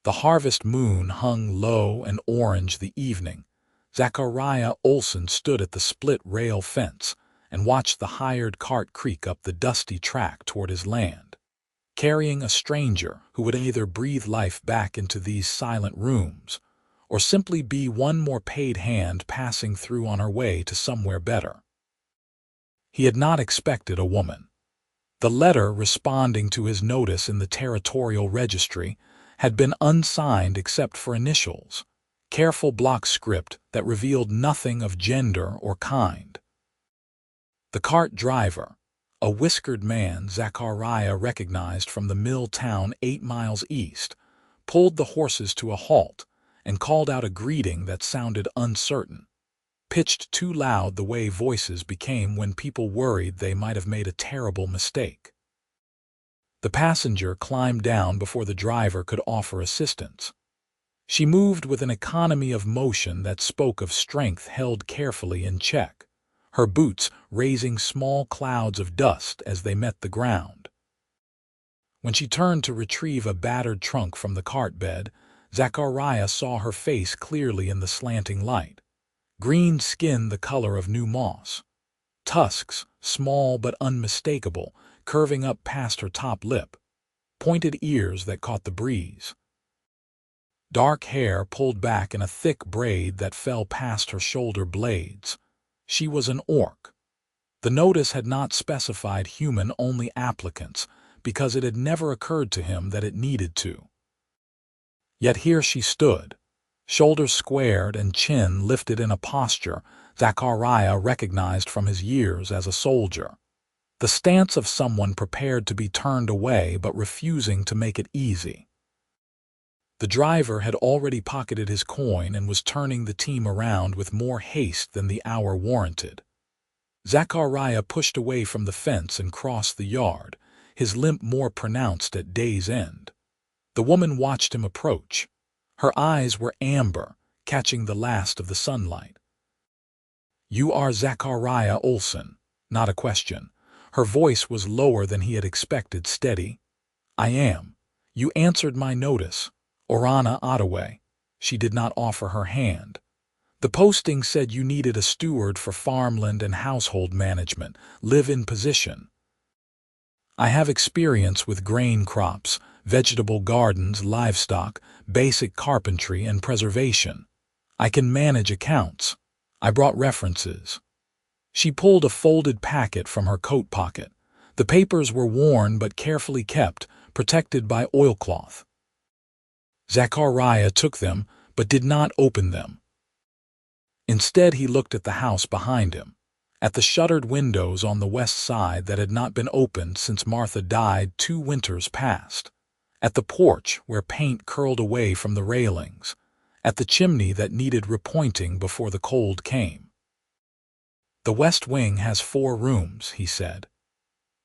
The harvest moon hung low and orange the evening. Zachariah Olsen stood at the split-rail fence and watched the hired cart creak up the dusty track toward his land, carrying a stranger who would either breathe life back into these silent rooms or simply be one more paid hand passing through on her way to somewhere better. He had not expected a woman. The letter responding to his notice in the territorial registry had been unsigned except for initials, careful block script that revealed nothing of gender or kind. The cart driver, a whiskered man Zachariah recognized from the mill town 8 miles east, pulled the horses to a halt and called out a greeting that sounded uncertain, pitched too loud the way voices became when people worried they might have made a terrible mistake. The passenger climbed down before the driver could offer assistance. She moved with an economy of motion that spoke of strength held carefully in check, her boots raising small clouds of dust as they met the ground. When she turned to retrieve a battered trunk from the cart bed, Zachariah saw her face clearly in the slanting light. Green skin the color of new moss. Tusks, small but unmistakable, curving up past her top lip. Pointed ears that caught the breeze. Dark hair pulled back in a thick braid that fell past her shoulder blades. She was an orc. The notice had not specified human-only applicants because it had never occurred to him that it needed to. Yet here she stood, shoulders squared and chin lifted in a posture Zachariah recognized from his years as a soldier. The stance of someone prepared to be turned away but refusing to make it easy. The driver had already pocketed his coin and was turning the team around with more haste than the hour warranted. Zachariah pushed away from the fence and crossed the yard, his limp more pronounced at day's end. The woman watched him approach. Her eyes were amber, catching the last of the sunlight. "You are Zachariah Olsen," not a question. Her voice was lower than he had expected, steady. "I am. You answered my notice. Orana Ottaway." She did not offer her hand. "The posting said you needed a steward for farmland and household management, live-in position. I have experience with grain crops, vegetable gardens, livestock, basic carpentry, and preservation. I can manage accounts. I brought references." She pulled a folded packet from her coat pocket. The papers were worn but carefully kept, protected by oilcloth. Zachariah took them, but did not open them. Instead, he looked at the house behind him, at the shuttered windows on the west side that had not been opened since Martha died 2 winters past, at the porch where paint curled away from the railings, at the chimney that needed repointing before the cold came. "The west wing has 4 rooms," he said.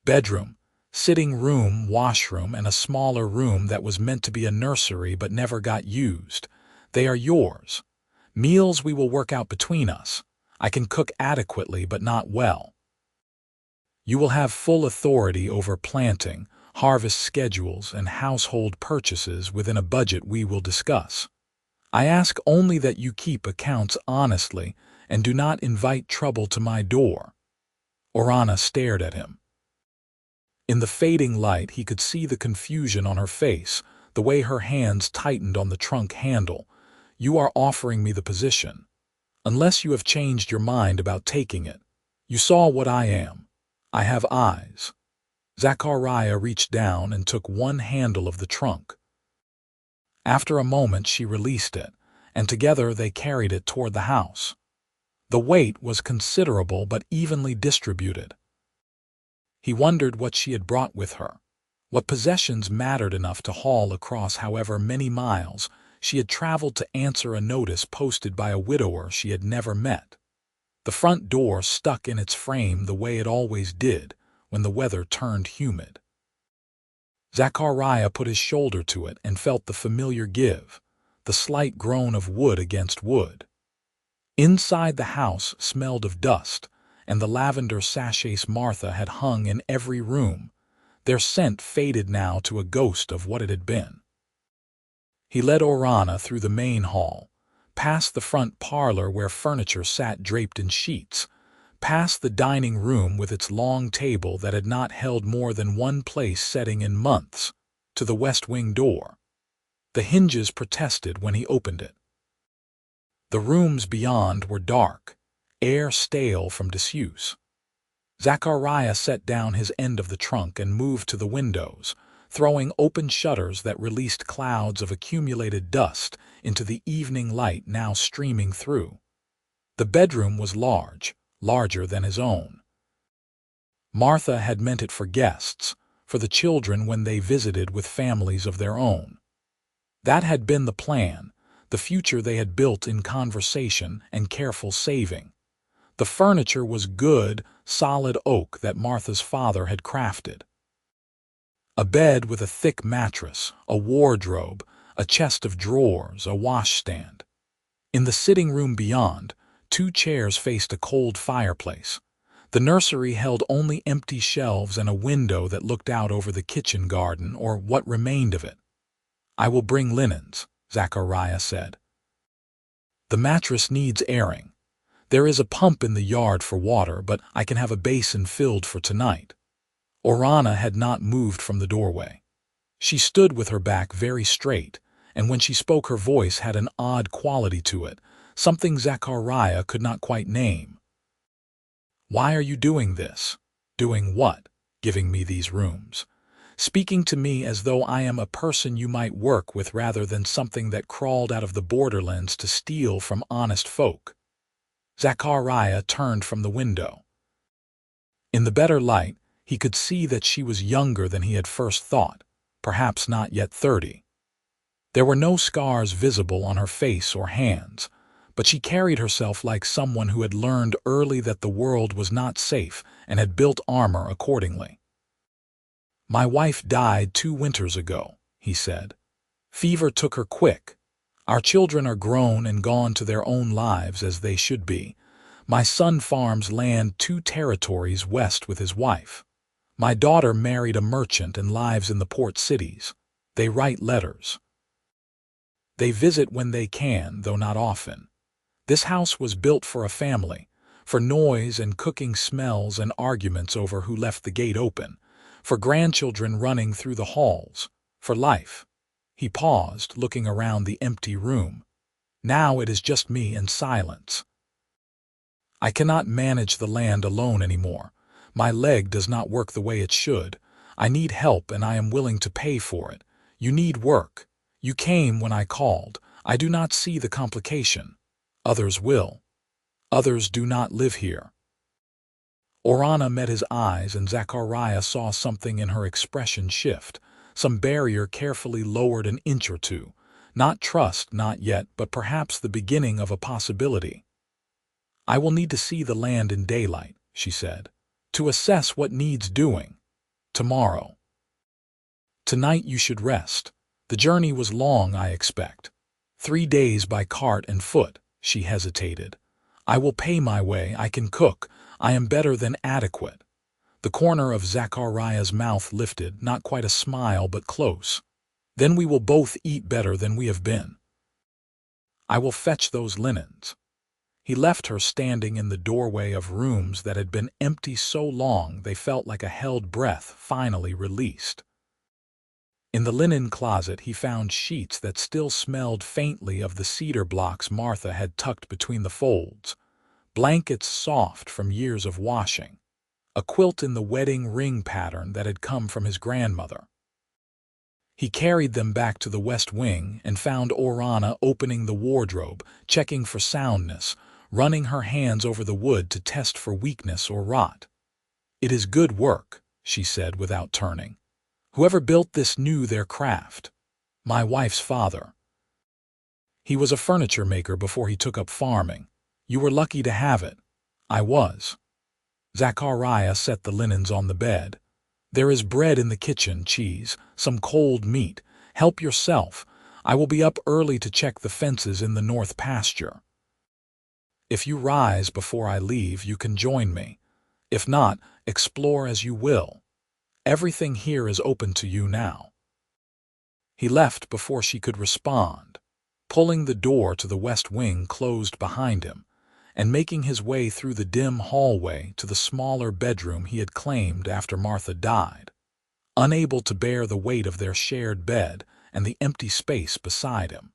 "Bedroom, sitting room, washroom, and a smaller room that was meant to be a nursery but never got used. They are yours. Meals we will work out between us. I can cook adequately but not well. You will have full authority over planting, harvest schedules, and household purchases within a budget we will discuss. I ask only that you keep accounts honestly and do not invite trouble to my door." Orana stared at him. In the fading light, he could see the confusion on her face, the way her hands tightened on the trunk handle. "You are offering me the position. Unless you have changed your mind about taking it. You saw what I am. I have eyes." Zachariah reached down and took one handle of the trunk. After a moment, she released it, and together they carried it toward the house. The weight was considerable but evenly distributed. He wondered what she had brought with her, what possessions mattered enough to haul across however many miles she had traveled to answer a notice posted by a widower she had never met. The front door stuck in its frame the way it always did when the weather turned humid. Zachariah put his shoulder to it and felt the familiar give, the slight groan of wood against wood. Inside the house smelled of dust, and the lavender sachets Martha had hung in every room, their scent faded now to a ghost of what it had been. He led Orana through the main hall, past the front parlor where furniture sat draped in sheets, past the dining room with its long table that had not held more than one place setting in months, to the west wing door. The hinges protested when he opened it. The rooms beyond were dark, air stale from disuse. Zachariah set down his end of the trunk and moved to the windows, throwing open shutters that released clouds of accumulated dust into the evening light now streaming through. The bedroom was large, larger than his own. Martha had meant it for guests, for the children when they visited with families of their own. That had been the plan, the future they had built in conversation and careful saving. The furniture was good, solid oak that Martha's father had crafted. A bed with a thick mattress, a wardrobe, a chest of drawers, a washstand. In the sitting room beyond, 2 chairs faced a cold fireplace. The nursery held only empty shelves and a window that looked out over the kitchen garden, or what remained of it. "I will bring linens," Zachariah said. "The mattress needs airing. There is a pump in the yard for water, but I can have a basin filled for tonight." Orana had not moved from the doorway. She stood with her back very straight, and when she spoke her voice had an odd quality to it, something Zachariah could not quite name. "Why are you doing this?" "Doing what?" "Giving me these rooms. Speaking to me as though I am a person you might work with rather than something that crawled out of the borderlands to steal from honest folk." Zachariah turned from the window. In the better light, he could see that she was younger than he had first thought, perhaps not yet 30. There were no scars visible on her face or hands, but she carried herself like someone who had learned early that the world was not safe and had built armor accordingly. "My wife died 2 winters ago," he said. "Fever took her quick. Our children are grown and gone to their own lives as they should be. My son farms land 2 territories west with his wife. My daughter married a merchant and lives in the port cities. They write letters. They visit when they can, though not often. This house was built for a family, for noise and cooking smells and arguments over who left the gate open, for grandchildren running through the halls, for life." He paused, looking around the empty room. "Now it is just me and silence. I cannot manage the land alone anymore. My leg does not work the way it should. I need help and I am willing to pay for it. You need work. You came when I called. I do not see the complication. Others will. Others do not live here." Orana met his eyes and Zachariah saw something in her expression shift, some barrier carefully lowered an inch or two. Not trust, not yet, but perhaps the beginning of a possibility. "I will need to see the land in daylight," she said, "to assess what needs doing. Tomorrow. Tonight you should rest. The journey was long, I expect. 3 days by cart and foot." She hesitated. "I will pay my way. I can cook. I am better than adequate." The corner of Zachariah's mouth lifted, not quite a smile, but close. "Then we will both eat better than we have been. I will fetch those linens." He left her standing in the doorway of rooms that had been empty so long they felt like a held breath finally released. In the linen closet he found sheets that still smelled faintly of the cedar blocks Martha had tucked between the folds, blankets soft from years of washing, a quilt in the wedding ring pattern that had come from his grandmother. He carried them back to the west wing and found Orana opening the wardrobe, checking for soundness, running her hands over the wood to test for weakness or rot. "It is good work," she said without turning. "Whoever built this knew their craft. My wife's father. He was a furniture maker before he took up farming. You were lucky to have it. I was." Zachariah set the linens on the bed. "There is bread in the kitchen, cheese, some cold meat. Help yourself. I will be up early to check the fences in the north pasture. If you rise before I leave, you can join me. If not, explore as you will. Everything here is open to you now." He left before she could respond, pulling the door to the west wing closed behind him, and making his way through the dim hallway to the smaller bedroom he had claimed after Martha died, unable to bear the weight of their shared bed and the empty space beside him.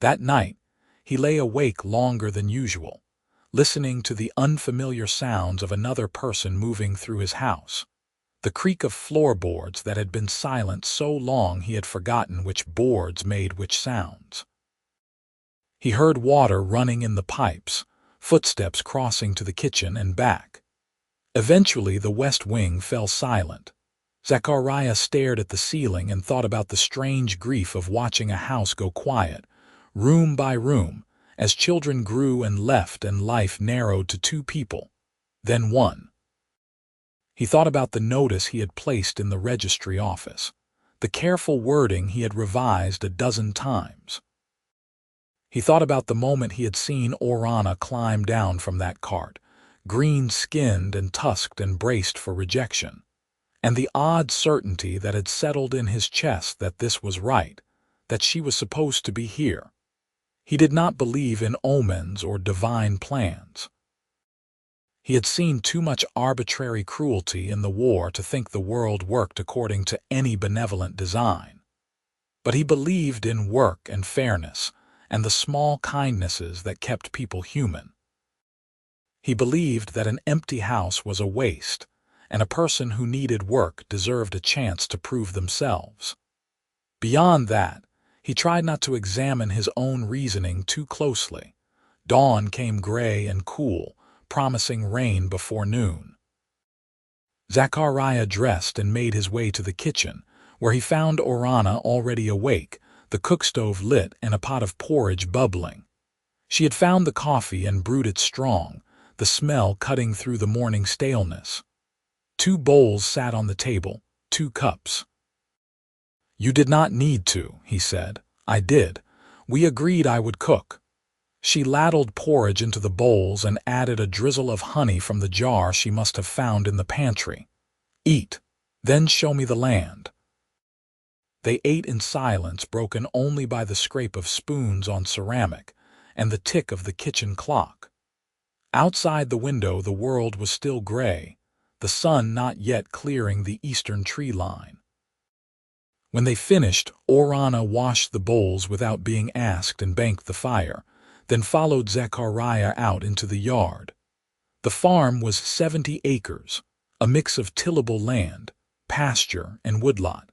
That night, he lay awake longer than usual, listening to the unfamiliar sounds of another person moving through his house, the creak of floorboards that had been silent so long he had forgotten which boards made which sounds. He heard water running in the pipes, footsteps crossing to the kitchen and back. Eventually, the west wing fell silent. Zachariah stared at the ceiling and thought about the strange grief of watching a house go quiet, room by room, as children grew and left and life narrowed to two people, then one. He thought about the notice he had placed in the registry office, the careful wording he had revised a dozen times. He thought about the moment he had seen Orana climb down from that cart, green-skinned and tusked and braced for rejection, and the odd certainty that had settled in his chest that this was right, that she was supposed to be here. He did not believe in omens or divine plans. He had seen too much arbitrary cruelty in the war to think the world worked according to any benevolent design. But he believed in work and fairness, and the small kindnesses that kept people human. He believed that an empty house was a waste, and a person who needed work deserved a chance to prove themselves. Beyond that, he tried not to examine his own reasoning too closely. Dawn came gray and cool, promising rain before noon. Zachariah dressed and made his way to the kitchen, where he found Orana already awake, the cookstove lit and a pot of porridge bubbling. She had found the coffee and brewed it strong, the smell cutting through the morning staleness. 2 bowls sat on the table, 2 cups. "You did not need to," he said. "I did. We agreed I would cook." She ladled porridge into the bowls and added a drizzle of honey from the jar she must have found in the pantry. "Eat, then show me the land." They ate in silence, broken only by the scrape of spoons on ceramic and the tick of the kitchen clock. Outside the window the world was still gray, the sun not yet clearing the eastern tree line. When they finished, Orana washed the bowls without being asked and banked the fire, then followed Zachariah out into the yard. The farm was 70 acres, a mix of tillable land, pasture, and woodlot.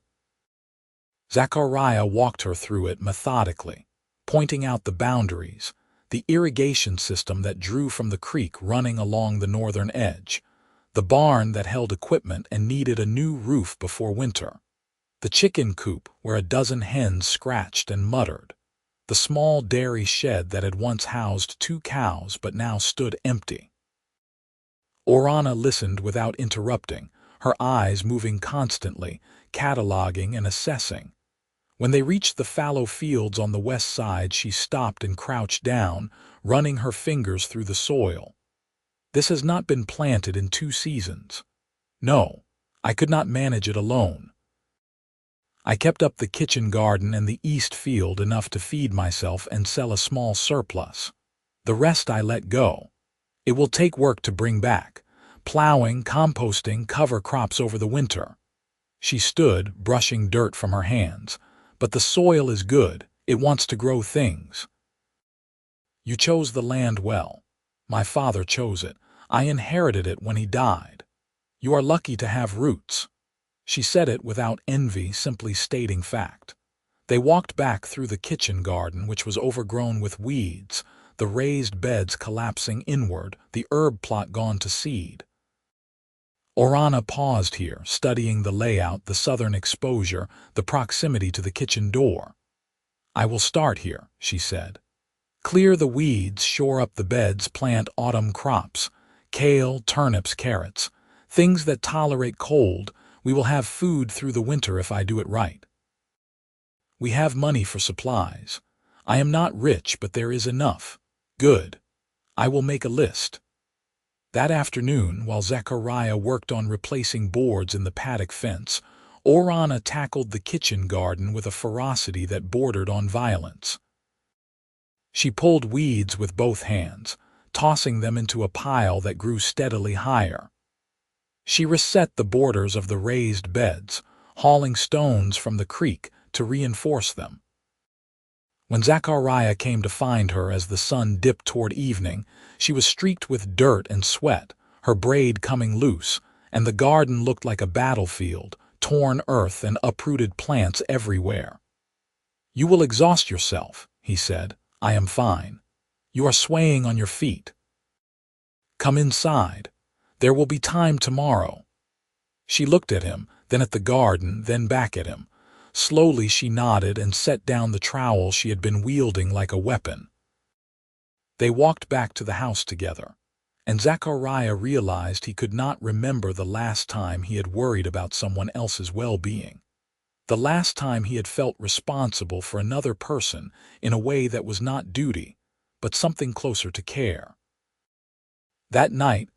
Zachariah walked her through it methodically, pointing out the boundaries, the irrigation system that drew from the creek running along the northern edge, the barn that held equipment and needed a new roof before winter, the chicken coop where a dozen hens scratched and muttered, the small dairy shed that had once housed 2 cows but now stood empty. Orana listened without interrupting, her eyes moving constantly, cataloging and assessing. When they reached the fallow fields on the west side, she stopped and crouched down, running her fingers through the soil. "This has not been planted in 2 seasons. No, I could not manage it alone. I kept up the kitchen garden and the east field enough to feed myself and sell a small surplus. The rest I let go. It will take work to bring back. Plowing, composting, cover crops over the winter." She stood, brushing dirt from her hands. "But the soil is good. It wants to grow things." "You chose the land well. My father chose it. I inherited it when he died. You are lucky to have roots." She said it without envy, simply stating fact. They walked back through the kitchen garden, which was overgrown with weeds, the raised beds collapsing inward, the herb plot gone to seed. Orana paused here, studying the layout, the southern exposure, the proximity to the kitchen door. "I will start here," she said. "Clear the weeds, shore up the beds, plant autumn crops, kale, turnips, carrots, things that tolerate cold. We will have food through the winter if I do it right. We have money for supplies. I am not rich, but there is enough. Good. I will make a list." That afternoon, while Zachariah worked on replacing boards in the paddock fence, Orana tackled the kitchen garden with a ferocity that bordered on violence. She pulled weeds with both hands, tossing them into a pile that grew steadily higher. She reset the borders of the raised beds, hauling stones from the creek to reinforce them. When Zachariah came to find her as the sun dipped toward evening, she was streaked with dirt and sweat, her braid coming loose, and the garden looked like a battlefield, torn earth and uprooted plants everywhere. "You will exhaust yourself," he said. "I am fine. You are swaying on your feet. Come inside. There will be time tomorrow." She looked at him, then at the garden, then back at him. Slowly she nodded and set down the trowel she had been wielding like a weapon. They walked back to the house together, and Zachariah realized he could not remember the last time he had worried about someone else's well-being. The last time he had felt responsible for another person in a way that was not duty, but something closer to care. That night,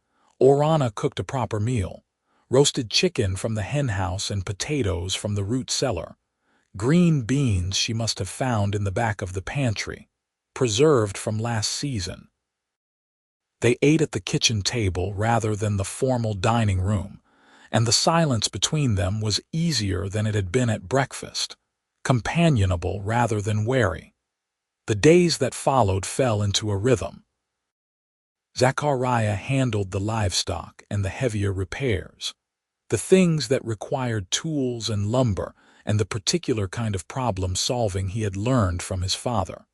Orana cooked a proper meal: roasted chicken from the henhouse and potatoes from the root cellar. Green beans she must have found in the back of the pantry, preserved from last season. They ate at the kitchen table rather than the formal dining room, and the silence between them was easier than it had been at breakfast, companionable rather than wary. The days that followed fell into a rhythm. Zachariah handled the livestock and the heavier repairs, the things that required tools and lumber and the particular kind of problem-solving he had learned from his father.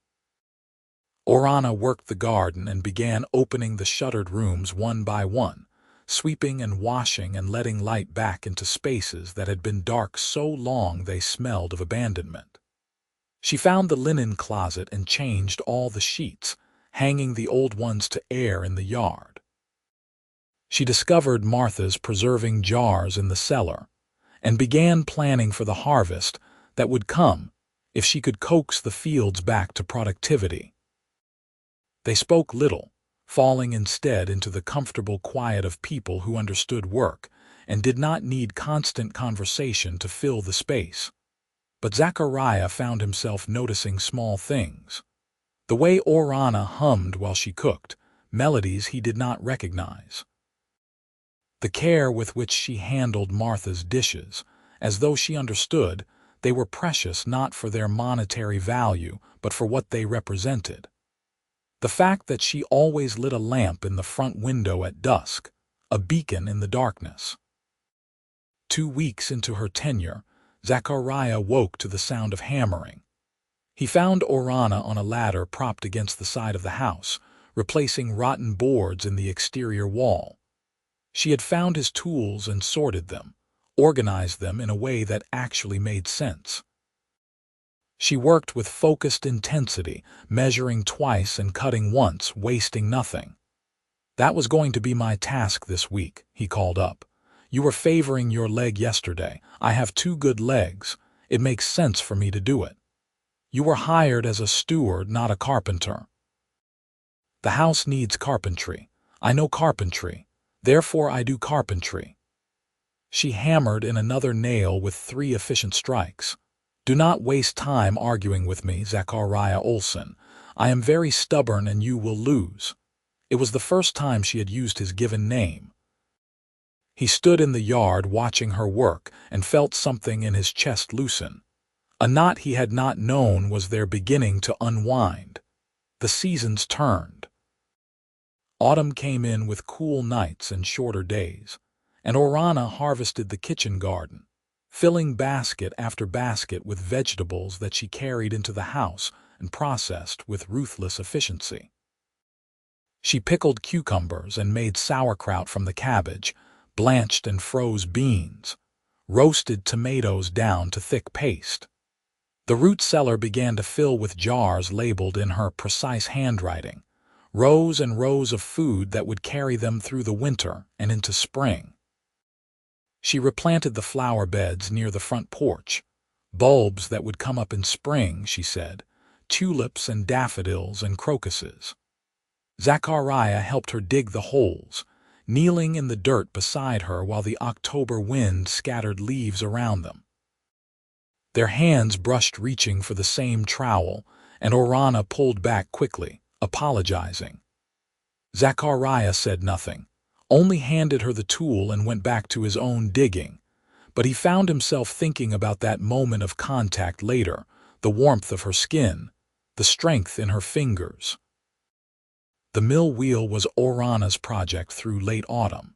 Orana worked the garden and began opening the shuttered rooms one by one, sweeping and washing and letting light back into spaces that had been dark so long they smelled of abandonment. She found the linen closet and changed all the sheets, hanging the old ones to air in the yard. She discovered Martha's preserving jars in the cellar, and began planning for the harvest that would come if she could coax the fields back to productivity. They spoke little, falling instead into the comfortable quiet of people who understood work and did not need constant conversation to fill the space. But Zachariah found himself noticing small things. The way Orana hummed while she cooked, melodies he did not recognize. The care with which she handled Martha's dishes, as though she understood they were precious not for their monetary value but for what they represented. The fact that she always lit a lamp in the front window at dusk, a beacon in the darkness. 2 weeks into her tenure, Zachariah woke to the sound of hammering. He found Orana on a ladder propped against the side of the house, replacing rotten boards in the exterior wall. She had found his tools and sorted them, organized them in a way that actually made sense. She worked with focused intensity, measuring twice and cutting once, wasting nothing. "That was going to be my task this week," he called up. "You were favoring your leg yesterday. I have 2 good legs. It makes sense for me to do it. You were hired as a steward, not a carpenter. The house needs carpentry. I know carpentry. Therefore I do carpentry." She hammered in another nail with 3 efficient strikes. "Do not waste time arguing with me, Zachariah Olsen. I am very stubborn and you will lose." It was the first time she had used his given name. He stood in the yard watching her work and felt something in his chest loosen. A knot he had not known was there beginning to unwind. The seasons turned. Autumn came in with cool nights and shorter days, and Orana harvested the kitchen garden, filling basket after basket with vegetables that she carried into the house and processed with ruthless efficiency. She pickled cucumbers and made sauerkraut from the cabbage, blanched and froze beans, roasted tomatoes down to thick paste. The root cellar began to fill with jars labeled in her precise handwriting, rows and rows of food that would carry them through the winter and into spring. She replanted the flower beds near the front porch, bulbs that would come up in spring, she said, tulips and daffodils and crocuses. Zachariah helped her dig the holes, kneeling in the dirt beside her while the October wind scattered leaves around them. Their hands brushed reaching for the same trowel, and Orana pulled back quickly, apologizing. Zachariah said nothing, only handed her the tool and went back to his own digging. But he found himself thinking about that moment of contact later, the warmth of her skin, the strength in her fingers. The mill wheel was Orana's project through late autumn.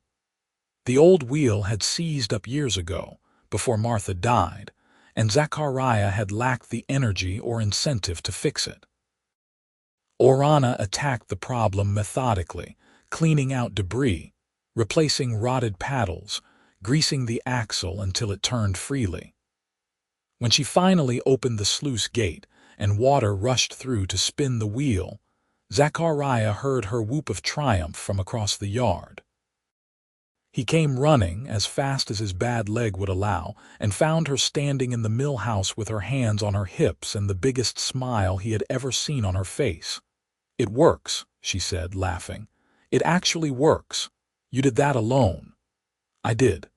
The old wheel had seized up years ago, before Martha died, and Zachariah had lacked the energy or incentive to fix it. Orana attacked the problem methodically, cleaning out debris, replacing rotted paddles, greasing the axle until it turned freely. When she finally opened the sluice gate and water rushed through to spin the wheel, Zachariah heard her whoop of triumph from across the yard. He came running as fast as his bad leg would allow and found her standing in the mill house with her hands on her hips and the biggest smile he had ever seen on her face. "It works," she said, laughing. "It actually works. You did that alone." "I did.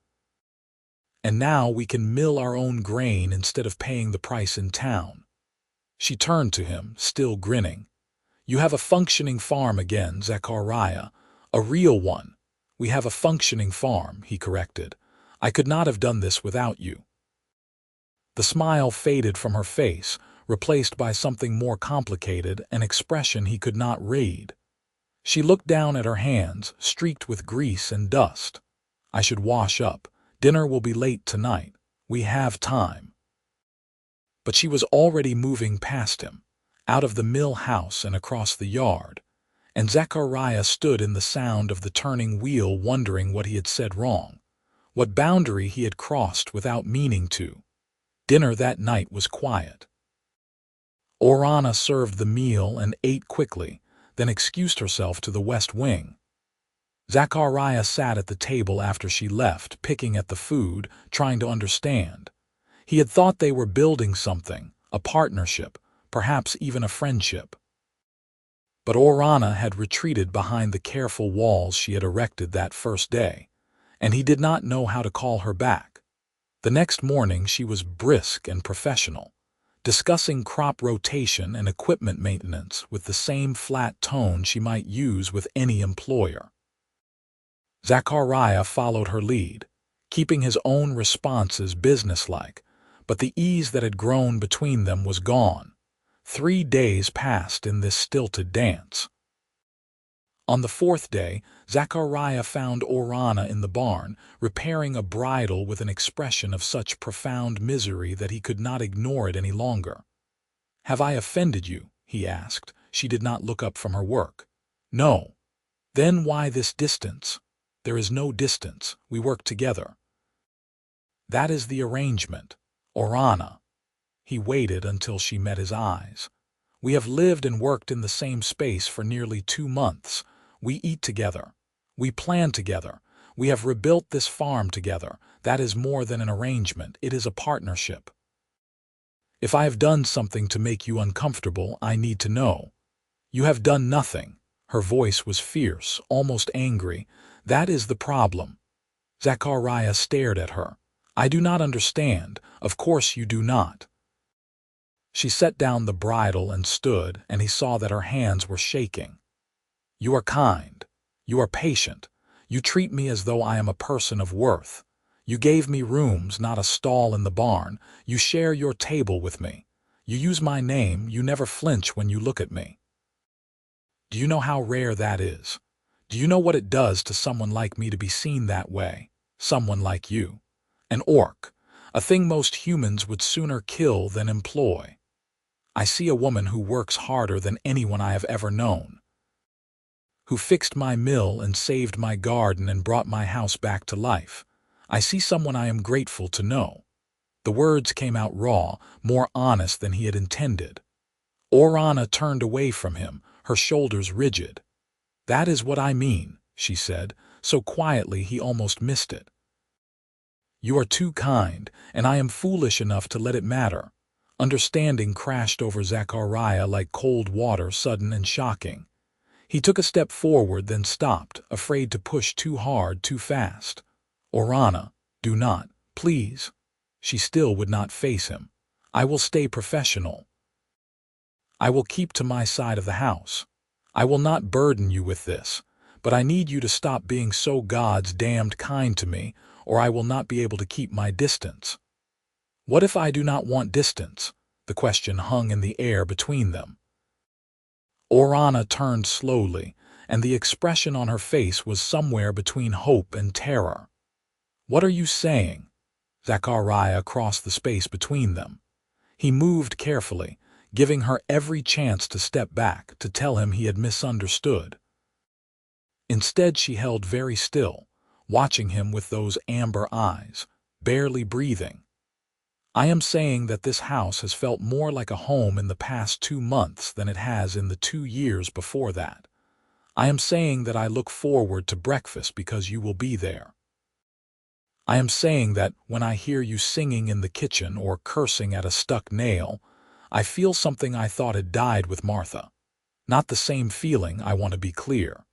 And now we can mill our own grain instead of paying the price in town." She turned to him, still grinning. "You have a functioning farm again, Zachariah. A real one. We have a functioning farm," he corrected. "I could not have done this without you." The smile faded from her face, replaced by something more complicated, an expression he could not read. She looked down at her hands, streaked with grease and dust. "I should wash up. Dinner will be late tonight. We have time." But she was already moving past him, out of the mill house and across the yard, and Zachariah stood in the sound of the turning wheel wondering what he had said wrong, what boundary he had crossed without meaning to. Dinner that night was quiet. Orana served the meal and ate quickly, then excused herself to the west wing. Zachariah sat at the table after she left, picking at the food, trying to understand. He had thought they were building something, a partnership, perhaps even a friendship. But Orana had retreated behind the careful walls she had erected that first day, and he did not know how to call her back. The next morning she was brisk and professional, discussing crop rotation and equipment maintenance with the same flat tone she might use with any employer. Zachariah followed her lead, keeping his own responses businesslike, but the ease that had grown between them was gone. 3 days passed in this stilted dance. On the 4th day, Zachariah found Orana in the barn, repairing a bridle with an expression of such profound misery that he could not ignore it any longer. "Have I offended you?" he asked. She did not look up from her work. "No." "Then why this distance?" "There is no distance. We work together." "That is the arrangement. Orana." He waited until she met his eyes. "We have lived and worked in the same space for nearly 2 months. We eat together. We plan together. We have rebuilt this farm together. That is more than an arrangement. It is a partnership. If I have done something to make you uncomfortable, I need to know." "You have done nothing." Her voice was fierce, almost angry. "That is the problem." Zachariah stared at her. "I do not understand. Of course you do not." She set down the bridle and stood, and he saw that her hands were shaking. "You are kind. You are patient. You treat me as though I am a person of worth. You gave me rooms, not a stall in the barn. You share your table with me. You use my name. You never flinch when you look at me. Do you know how rare that is? Do you know what it does to someone like me to be seen that way? Someone like you. An orc. A thing most humans would sooner kill than employ. I see a woman who works harder than anyone I have ever known, who fixed my mill and saved my garden and brought my house back to life. I see someone I am grateful to know." The words came out raw, more honest than he had intended. Orana turned away from him, her shoulders rigid. "That is what I mean," she said, so quietly he almost missed it. "You are too kind, and I am foolish enough to let it matter." Understanding crashed over Zachariah like cold water, sudden and shocking. He took a step forward, then stopped, afraid to push too hard, too fast. "Orana, do not, please." She still would not face him. I will stay professional. I will keep to my side of the house. I will not burden you with this, but I need you to stop being so God's damned kind to me, or I will not be able to keep my distance." What if I do not want distance? The question hung in the air between them. Orana turned slowly, and the expression on her face was somewhere between hope and terror. "What are you saying?" Zachariah crossed the space between them. He moved carefully, giving her every chance to step back, to tell him he had misunderstood. Instead, she held very still, watching him with those amber eyes, barely breathing. "I am saying that this house has felt more like a home in the past 2 months than it has in the 2 years before that. I am saying that I look forward to breakfast because you will be there. I am saying that when I hear you singing in the kitchen or cursing at a stuck nail, I feel something I thought had died with Martha. Not the same feeling, I want to be clear.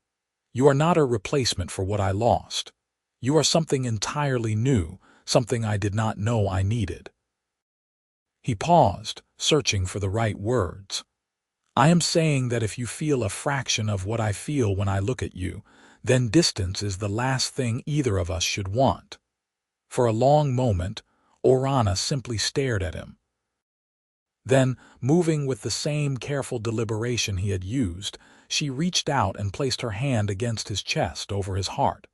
You are not a replacement for what I lost. You are something entirely new, something I did not know I needed." He paused, searching for the right words. "I am saying that if you feel a fraction of what I feel when I look at you, then distance is the last thing either of us should want." For a long moment, Orana simply stared at him. Then, moving with the same careful deliberation he had used, she reached out and placed her hand against his chest over his heart.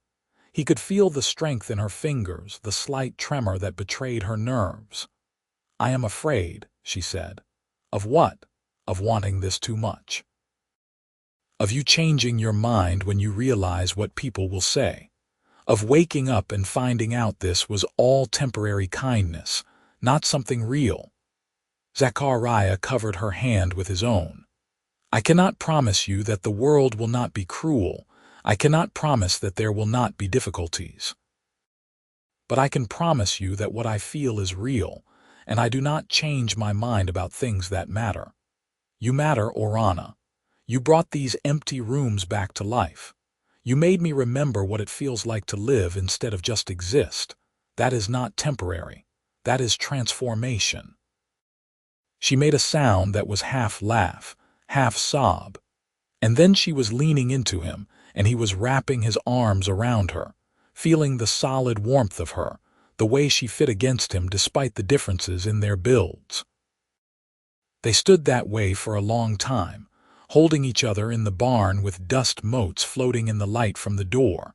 He could feel the strength in her fingers, the slight tremor that betrayed her nerves. "I am afraid," she said. "Of what?" "Of wanting this too much. Of you changing your mind when you realize what people will say. Of waking up and finding out this was all temporary kindness, not something real." Zachariah covered her hand with his own. "I cannot promise you that the world will not be cruel. I cannot promise that there will not be difficulties. But I can promise you that what I feel is real, and I do not change my mind about things that matter. You matter, Orana. You brought these empty rooms back to life. You made me remember what it feels like to live instead of just exist. That is not temporary. That is transformation." She made a sound that was half laugh, half sob. And then she was leaning into him, and he was wrapping his arms around her, feeling the solid warmth of her, the way she fit against him despite the differences in their builds. They stood that way for a long time, holding each other in the barn with dust motes floating in the light from the door,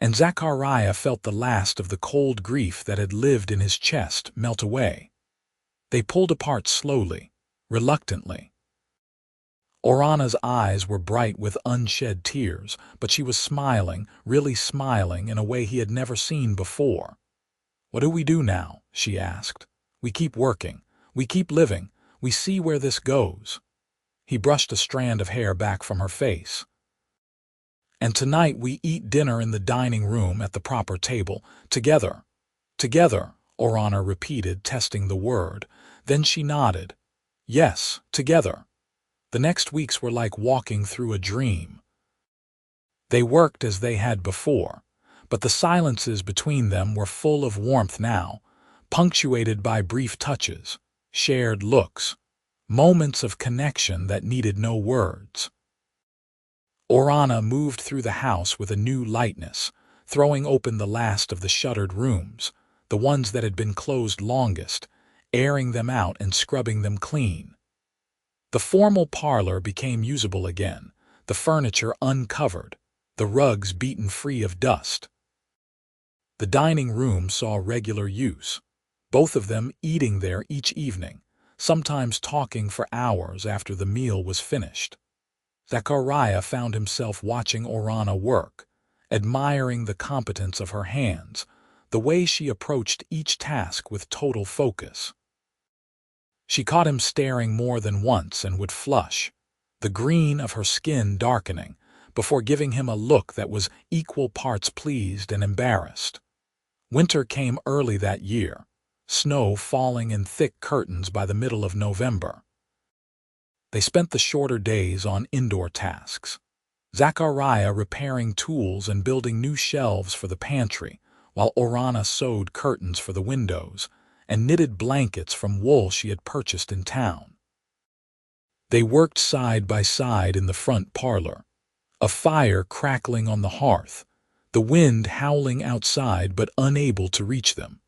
and Zachariah felt the last of the cold grief that had lived in his chest melt away. They pulled apart slowly, reluctantly. Orana's eyes were bright with unshed tears, but she was smiling, really smiling in a way he had never seen before. "What do we do now?" she asked. "We keep working. We keep living. We see where this goes." He brushed a strand of hair back from her face. "And tonight we eat dinner in the dining room at the proper table, together." "Together," Orana repeated, testing the word. Then she nodded. "Yes, together." The next weeks were like walking through a dream. They worked as they had before, but the silences between them were full of warmth now, punctuated by brief touches, shared looks, moments of connection that needed no words. Orana moved through the house with a new lightness, throwing open the last of the shuttered rooms, the ones that had been closed longest, airing them out and scrubbing them clean. The formal parlor became usable again, the furniture uncovered, the rugs beaten free of dust. The dining room saw regular use, both of them eating there each evening, sometimes talking for hours after the meal was finished. Zachariah found himself watching Orana work, admiring the competence of her hands, the way she approached each task with total focus. She caught him staring more than once and would flush, the green of her skin darkening, before giving him a look that was equal parts pleased and embarrassed. Winter came early that year, snow falling in thick curtains by the middle of November. They spent the shorter days on indoor tasks, Zachariah repairing tools and building new shelves for the pantry, while Orana sewed curtains for the windows, and knitted blankets from wool she had purchased in town. They worked side by side in the front parlor, a fire crackling on the hearth, the wind howling outside but unable to reach them.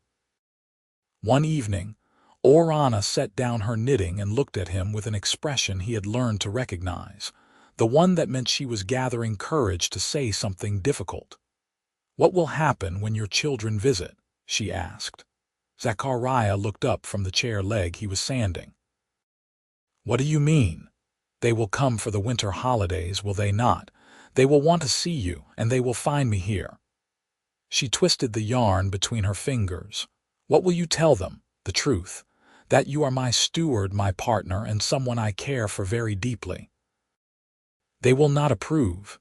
One evening, Orana set down her knitting and looked at him with an expression he had learned to recognize, the one that meant she was gathering courage to say something difficult. "What will happen when your children visit?" she asked. Zachariah looked up from the chair leg he was sanding. "What do you mean? They will come for the winter holidays, will they not? They will want to see you, and they will find me here." She twisted the yarn between her fingers. "What will you tell them? The truth. That you are my steward, my partner, and someone I care for very deeply. They will not approve.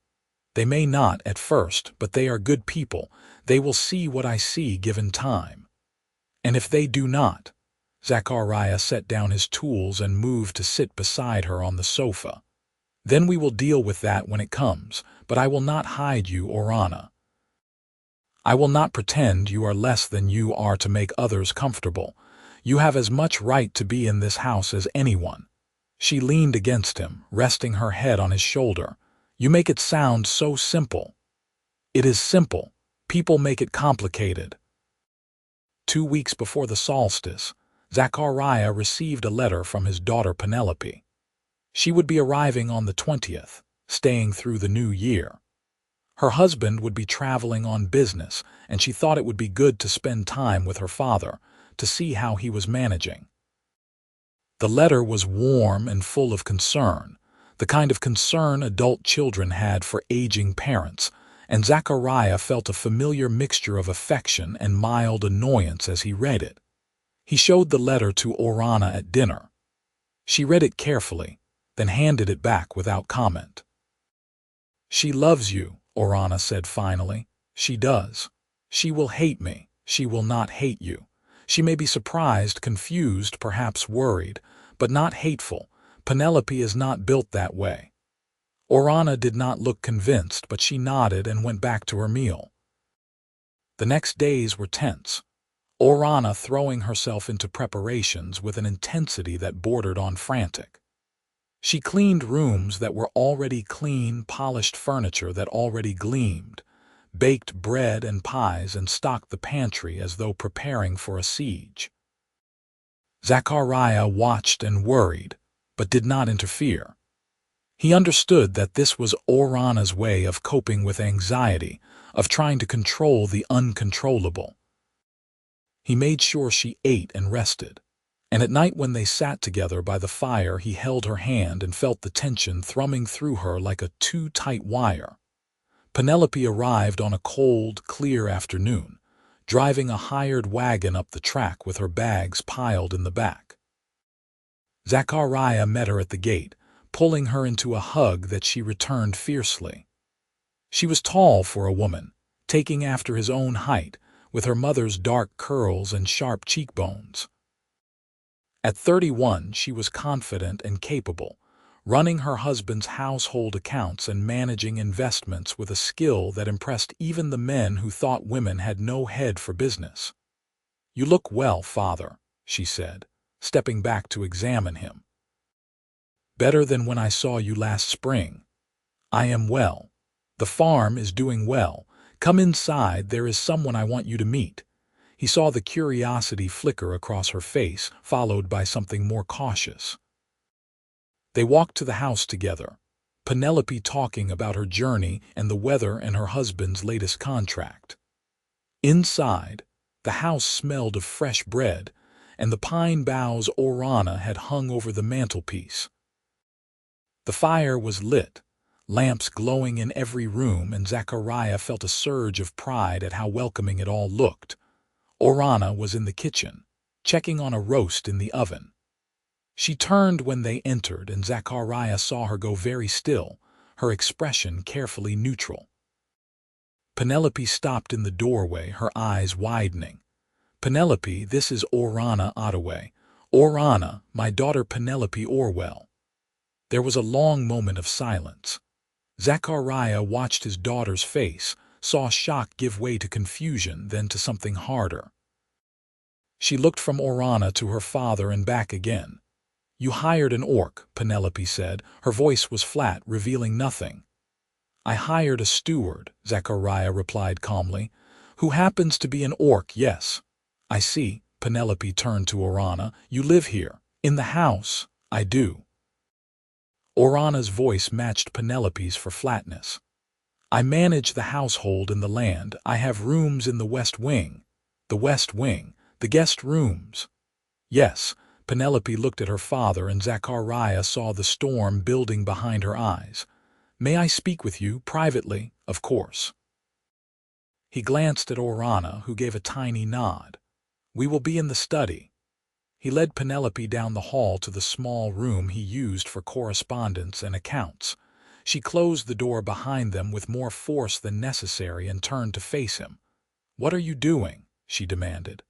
They may not at first, but they are good people. They will see what I see given time. And if they do not—" Zachariah set down his tools and moved to sit beside her on the sofa. "Then we will deal with that when it comes, but I will not hide you, Orana. I will not pretend you are less than you are to make others comfortable. You have as much right to be in this house as anyone." She leaned against him, resting her head on his shoulder. "You make it sound so simple." "It is simple. People make it complicated." 2 weeks before the solstice, Zachariah received a letter from his daughter Penelope. She would be arriving on the 20th, staying through the new year. Her husband would be traveling on business, and she thought it would be good to spend time with her father, to see how he was managing. The letter was warm and full of concern, the kind of concern adult children had for aging parents, and Zachariah felt a familiar mixture of affection and mild annoyance as he read it. He showed the letter to Orana at dinner. She read it carefully, then handed it back without comment. "She loves you," Orana said finally. "She does. She will hate me. She will not hate you. She may be surprised, confused, perhaps worried, but not hateful. Penelope is not built that way." Orana did not look convinced, but she nodded and went back to her meal. The next days were tense, Orana throwing herself into preparations with an intensity that bordered on frantic. She cleaned rooms that were already clean, polished furniture that already gleamed, baked bread and pies, and stocked the pantry as though preparing for a siege. Zachariah watched and worried, but did not interfere. He understood that this was Orana's way of coping with anxiety, of trying to control the uncontrollable. He made sure she ate and rested, and at night when they sat together by the fire he held her hand and felt the tension thrumming through her like a too-tight wire. Penelope arrived on a cold, clear afternoon, driving a hired wagon up the track with her bags piled in the back. Zachariah met her at the gate, pulling her into a hug that she returned fiercely. She was tall for a woman, taking after his own height, with her mother's dark curls and sharp cheekbones. At 31, she was confident and capable, running her husband's household accounts and managing investments with a skill that impressed even the men who thought women had no head for business. "You look well, father," she said, stepping back to examine him. "Better than when I saw you last spring." "I am well. The farm is doing well. Come inside, there is someone I want you to meet." He saw the curiosity flicker across her face, followed by something more cautious. They walked to the house together, Penelope talking about her journey and the weather and her husband's latest contract. Inside, the house smelled of fresh bread, and the pine boughs Orana had hung over the mantelpiece. The fire was lit, lamps glowing in every room, and Zachariah felt a surge of pride at how welcoming it all looked. Orana was in the kitchen, checking on a roast in the oven. She turned when they entered, and Zachariah saw her go very still, her expression carefully neutral. Penelope stopped in the doorway, her eyes widening. "Penelope, this is Orana Ottaway. Orana, my daughter Penelope Orwell." There was a long moment of silence. Zachariah watched his daughter's face, saw shock give way to confusion, then to something harder. She looked from Orana to her father and back again. "You hired an orc," Penelope said. Her voice was flat, revealing nothing. "I hired a steward," Zachariah replied calmly, "who happens to be an orc, yes." "I see." Penelope turned to Orana. "You live here, in the house." "I do." Orana's voice matched Penelope's for flatness. "I manage the household in the land. I have rooms in the West Wing." "The West Wing? The guest rooms?" "Yes." Penelope looked at her father, and Zachariah saw the storm building behind her eyes. "May I speak with you, privately?" "Of course." He glanced at Orana, who gave a tiny nod. "We will be in the study." He led Penelope down the hall to the small room he used for correspondence and accounts. She closed the door behind them with more force than necessary and turned to face him. "What are you doing?" she demanded.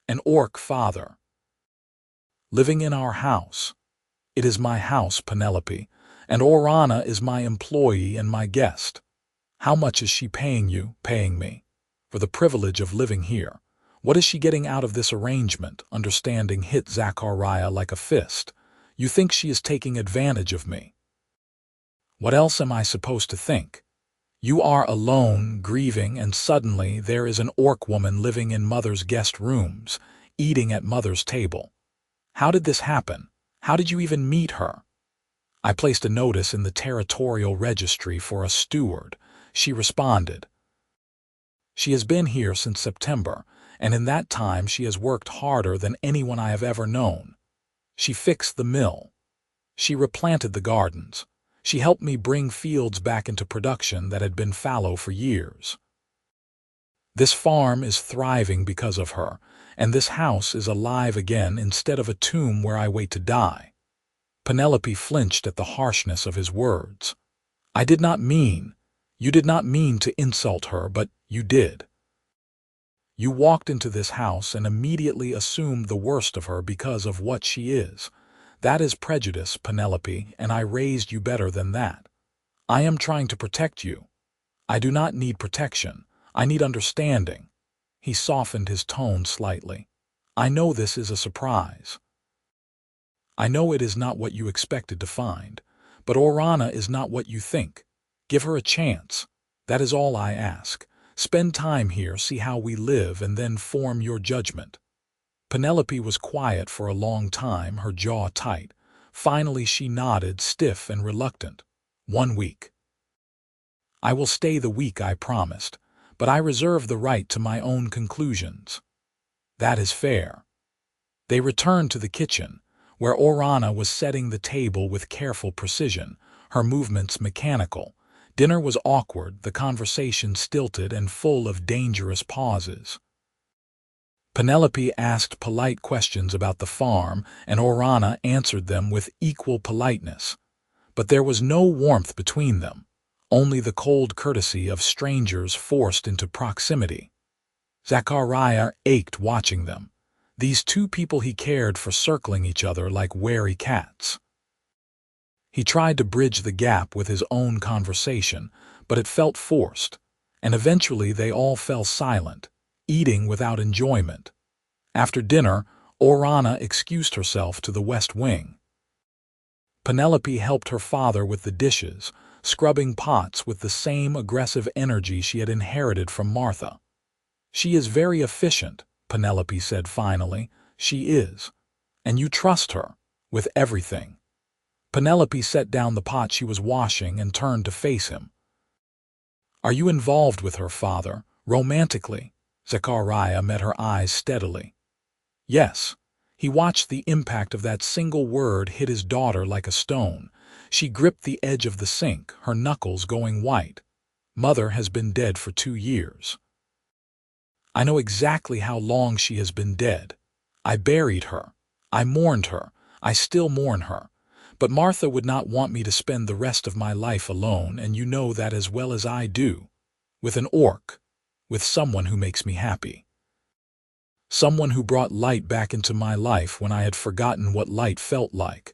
"An orc, father. Living in our house." "It is my house, Penelope, and Orana is my employee and my guest." "How much is she paying you?" "Paying me for the privilege of living here." "What is she getting out of this arrangement?" Understanding hit Zachariah like a fist. "You think she is taking advantage of me?" "What else am I supposed to think? You are alone, grieving, and suddenly there is an orc woman living in Mother's guest rooms, eating at Mother's table. How did this happen? How did you even meet her?" "I placed a notice in the territorial registry for a steward," she responded. "She has been here since September, and in that time she has worked harder than anyone I have ever known. She fixed the mill. She replanted the gardens. She helped me bring fields back into production that had been fallow for years. This farm is thriving because of her, and this house is alive again instead of a tomb where I wait to die." Penelope flinched at the harshness of his words. "I did not mean, you did not mean to insult her, but you did. You walked into this house and immediately assumed the worst of her because of what she is. That is prejudice, Penelope, and I raised you better than that. I am trying to protect you. I do not need protection. I need understanding." He softened his tone slightly. "I know this is a surprise. I know it is not what you expected to find, but Orana is not what you think. Give her a chance. That is all I ask. Spend time here, see how we live, and then form your judgment." Penelope was quiet for a long time, her jaw tight. Finally she nodded, stiff and reluctant. "1 week. I will stay the week I promised, but I reserve the right to my own conclusions." "That is fair." They returned to the kitchen, where Orana was setting the table with careful precision, her movements mechanical. Dinner was awkward, the conversation stilted and full of dangerous pauses. Penelope asked polite questions about the farm, and Orana answered them with equal politeness. But there was no warmth between them, only the cold courtesy of strangers forced into proximity. Zachariah ached watching them, these two people he cared for circling each other like wary cats. He tried to bridge the gap with his own conversation, but it felt forced, and eventually they all fell silent, eating without enjoyment. After dinner, Orana excused herself to the West Wing. Penelope helped her father with the dishes, scrubbing pots with the same aggressive energy she had inherited from Martha. "She is very efficient," Penelope said finally. "She is. And you trust her, with everything." Penelope set down the pot she was washing and turned to face him. "Are you involved with her, father, romantically?" Zachariah met her eyes steadily. "Yes." He watched the impact of that single word hit his daughter like a stone. She gripped the edge of the sink, her knuckles going white. "Mother has been dead for 2 years. I know exactly how long she has been dead. I buried her. I mourned her. I still mourn her. But Martha would not want me to spend the rest of my life alone, and you know that as well as I do. With an orc. With someone who makes me happy. Someone who brought light back into my life when I had forgotten what light felt like."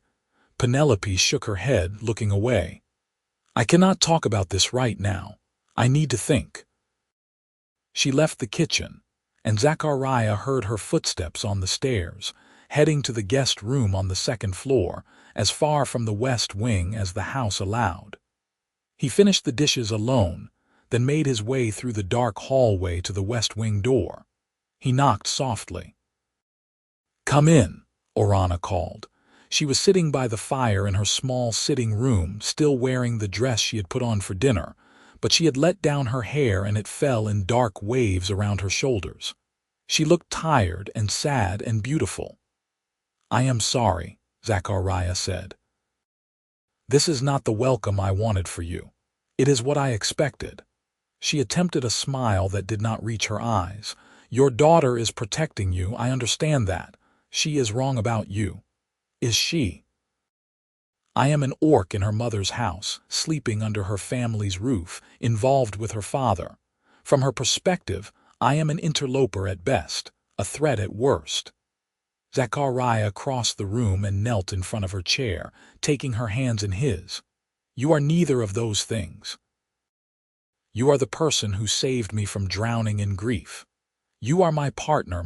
Penelope shook her head, looking away. "I cannot talk about this right now. I need to think." She left the kitchen, and Zachariah heard her footsteps on the stairs, heading to the guest room on the second floor, as far from the west wing as the house allowed. He finished the dishes alone, then made his way through the dark hallway to the west wing door. He knocked softly. "Come in," Orana called. She was sitting by the fire in her small sitting room, still wearing the dress she had put on for dinner, but she had let down her hair and it fell in dark waves around her shoulders. She looked tired and sad and beautiful. "I am sorry," Zachariah said. "This is not the welcome I wanted for you. It is what I expected." She attempted a smile that did not reach her eyes. "Your daughter is protecting you, I understand that. She is wrong about you." "Is she?" "I am an orc in her mother's house, sleeping under her family's roof, involved with her father. From her perspective, I am an interloper at best, a threat at worst." Zachariah crossed the room and knelt in front of her chair, taking her hands in his. "You are neither of those things. You are the person who saved me from drowning in grief. You are my partner,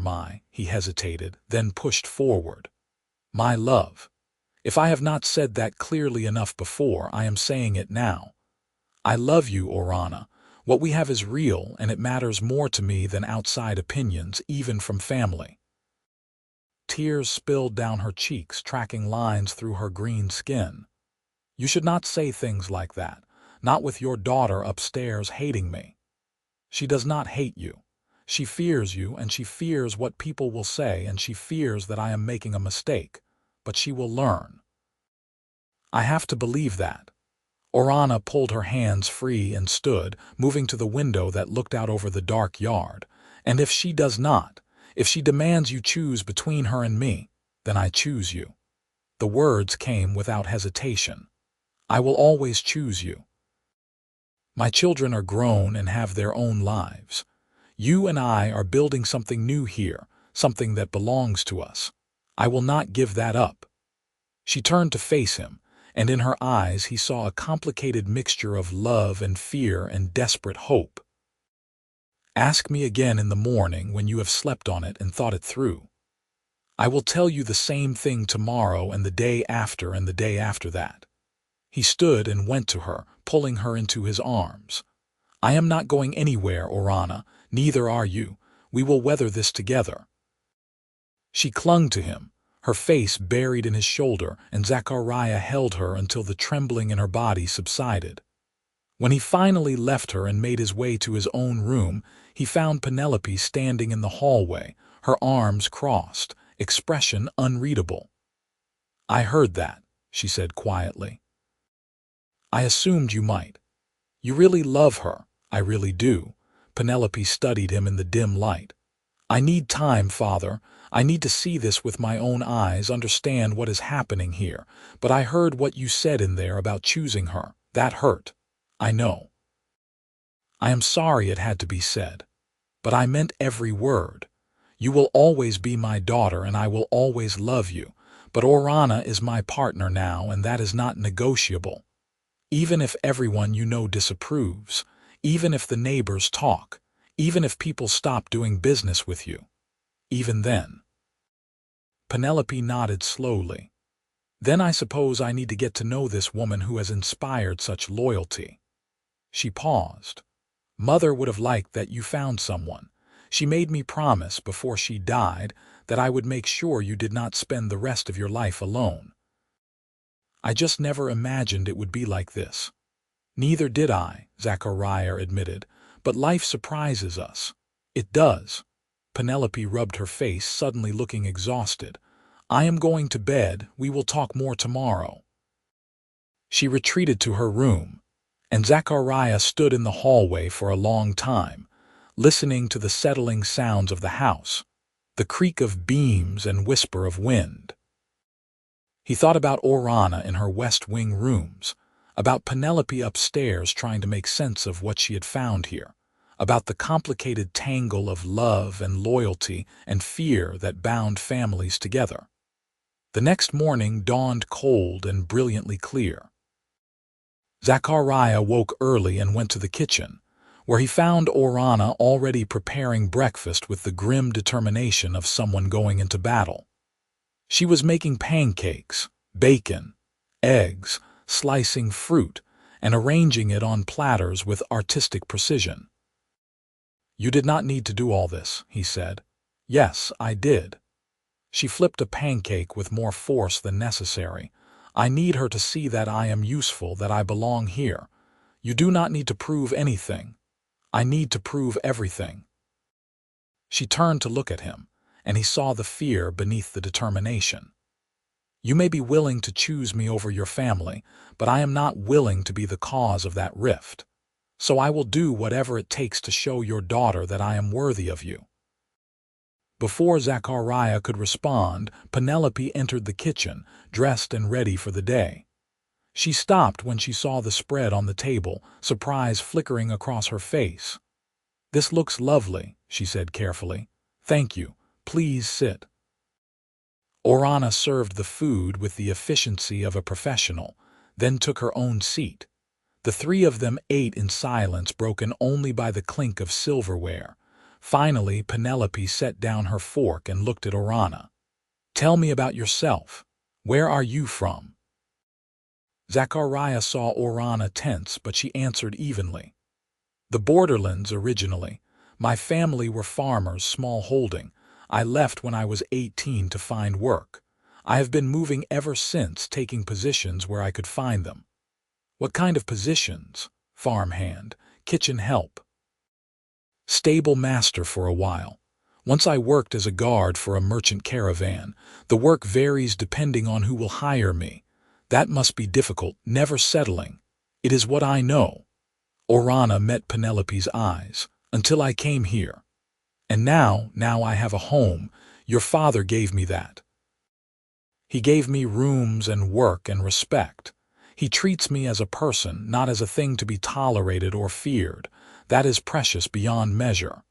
he hesitated, then pushed forward. "My love. If I have not said that clearly enough before, I am saying it now. I love you, Orana. What we have is real, and it matters more to me than outside opinions, even from family." Tears spilled down her cheeks, tracking lines through her green skin. "You should not say things like that, not with your daughter upstairs hating me. She does not hate you. She fears you, and she fears what people will say, and she fears that I am making a mistake. But she will learn. I have to believe that." Orana pulled her hands free and stood, moving to the window that looked out over the dark yard. "And if she does not, if she demands you choose between her and me, then I choose you." The words came without hesitation. "I will always choose you. My children are grown and have their own lives. You and I are building something new here, something that belongs to us. I will not give that up." She turned to face him, and in her eyes he saw a complicated mixture of love and fear and desperate hope. "Ask me again in the morning when you have slept on it and thought it through. I will tell you the same thing tomorrow and the day after and the day after that." He stood and went to her, pulling her into his arms. "I am not going anywhere, Orana. Neither are you. We will weather this together." She clung to him, her face buried in his shoulder, and Zachariah held her until the trembling in her body subsided. When he finally left her and made his way to his own room, he found Penelope standing in the hallway, her arms crossed, expression unreadable. "I heard that," she said quietly. "I assumed you might. You really love her." "I really do." Penelope studied him in the dim light. "I need time, Father. I need to see this with my own eyes, understand what is happening here. But I heard what you said in there about choosing her. That hurt. I know. I am sorry it had to be said. But I meant every word. You will always be my daughter, and I will always love you. But Orana is my partner now, and that is not negotiable. Even if everyone you know disapproves, even if the neighbors talk, even if people stop doing business with you, even then." Penelope nodded slowly. "Then I suppose I need to get to know this woman who has inspired such loyalty." She paused. "Mother would have liked that you found someone. She made me promise before she died that I would make sure you did not spend the rest of your life alone. I just never imagined it would be like this." "Neither did I," Zachariah admitted, "but life surprises us." "It does." Penelope rubbed her face, suddenly looking exhausted. "I am going to bed. We will talk more tomorrow." She retreated to her room, and Zachariah stood in the hallway for a long time, listening to the settling sounds of the house, the creak of beams and whisper of wind. He thought about Orana in her West Wing rooms, about Penelope upstairs trying to make sense of what she had found here, about the complicated tangle of love and loyalty and fear that bound families together. The next morning dawned cold and brilliantly clear. Zachariah woke early and went to the kitchen. where he found Orana already preparing breakfast with the grim determination of someone going into battle. She was making pancakes, bacon, eggs, slicing fruit, and arranging it on platters with artistic precision. "You did not need to do all this," he said. "Yes, I did." She flipped a pancake with more force than necessary. "I need her to see that I am useful, that I belong here. You do not need to prove anything. I need to prove everything." She turned to look at him, and he saw the fear beneath the determination. "You may be willing to choose me over your family, but I am not willing to be the cause of that rift. So I will do whatever it takes to show your daughter that I am worthy of you." Before Zachariah could respond, Penelope entered the kitchen, dressed and ready for the day. She stopped when she saw the spread on the table, surprise flickering across her face. "This looks lovely," she said carefully. "Thank you. Please sit." Orana served the food with the efficiency of a professional, then took her own seat. The three of them ate in silence, broken only by the clink of silverware. Finally, Penelope set down her fork and looked at Orana. "Tell me about yourself. Where are you from?" Zachariah saw Orana tense, but she answered evenly. "The borderlands originally. My family were farmers, small holding. I left when I was 18 to find work. I have been moving ever since, taking positions where I could find them." "What kind of positions?" "Farmhand, kitchen help, stable master for a while. Once I worked as a guard for a merchant caravan. The work varies depending on who will hire me. That must be difficult, never settling. It is what I know." Orana met Penelope's eyes. "Until I came here. And now I have a home. Your father gave me that. He gave me rooms and work and respect. He treats me as a person, not as a thing to be tolerated or feared. That is precious beyond measure."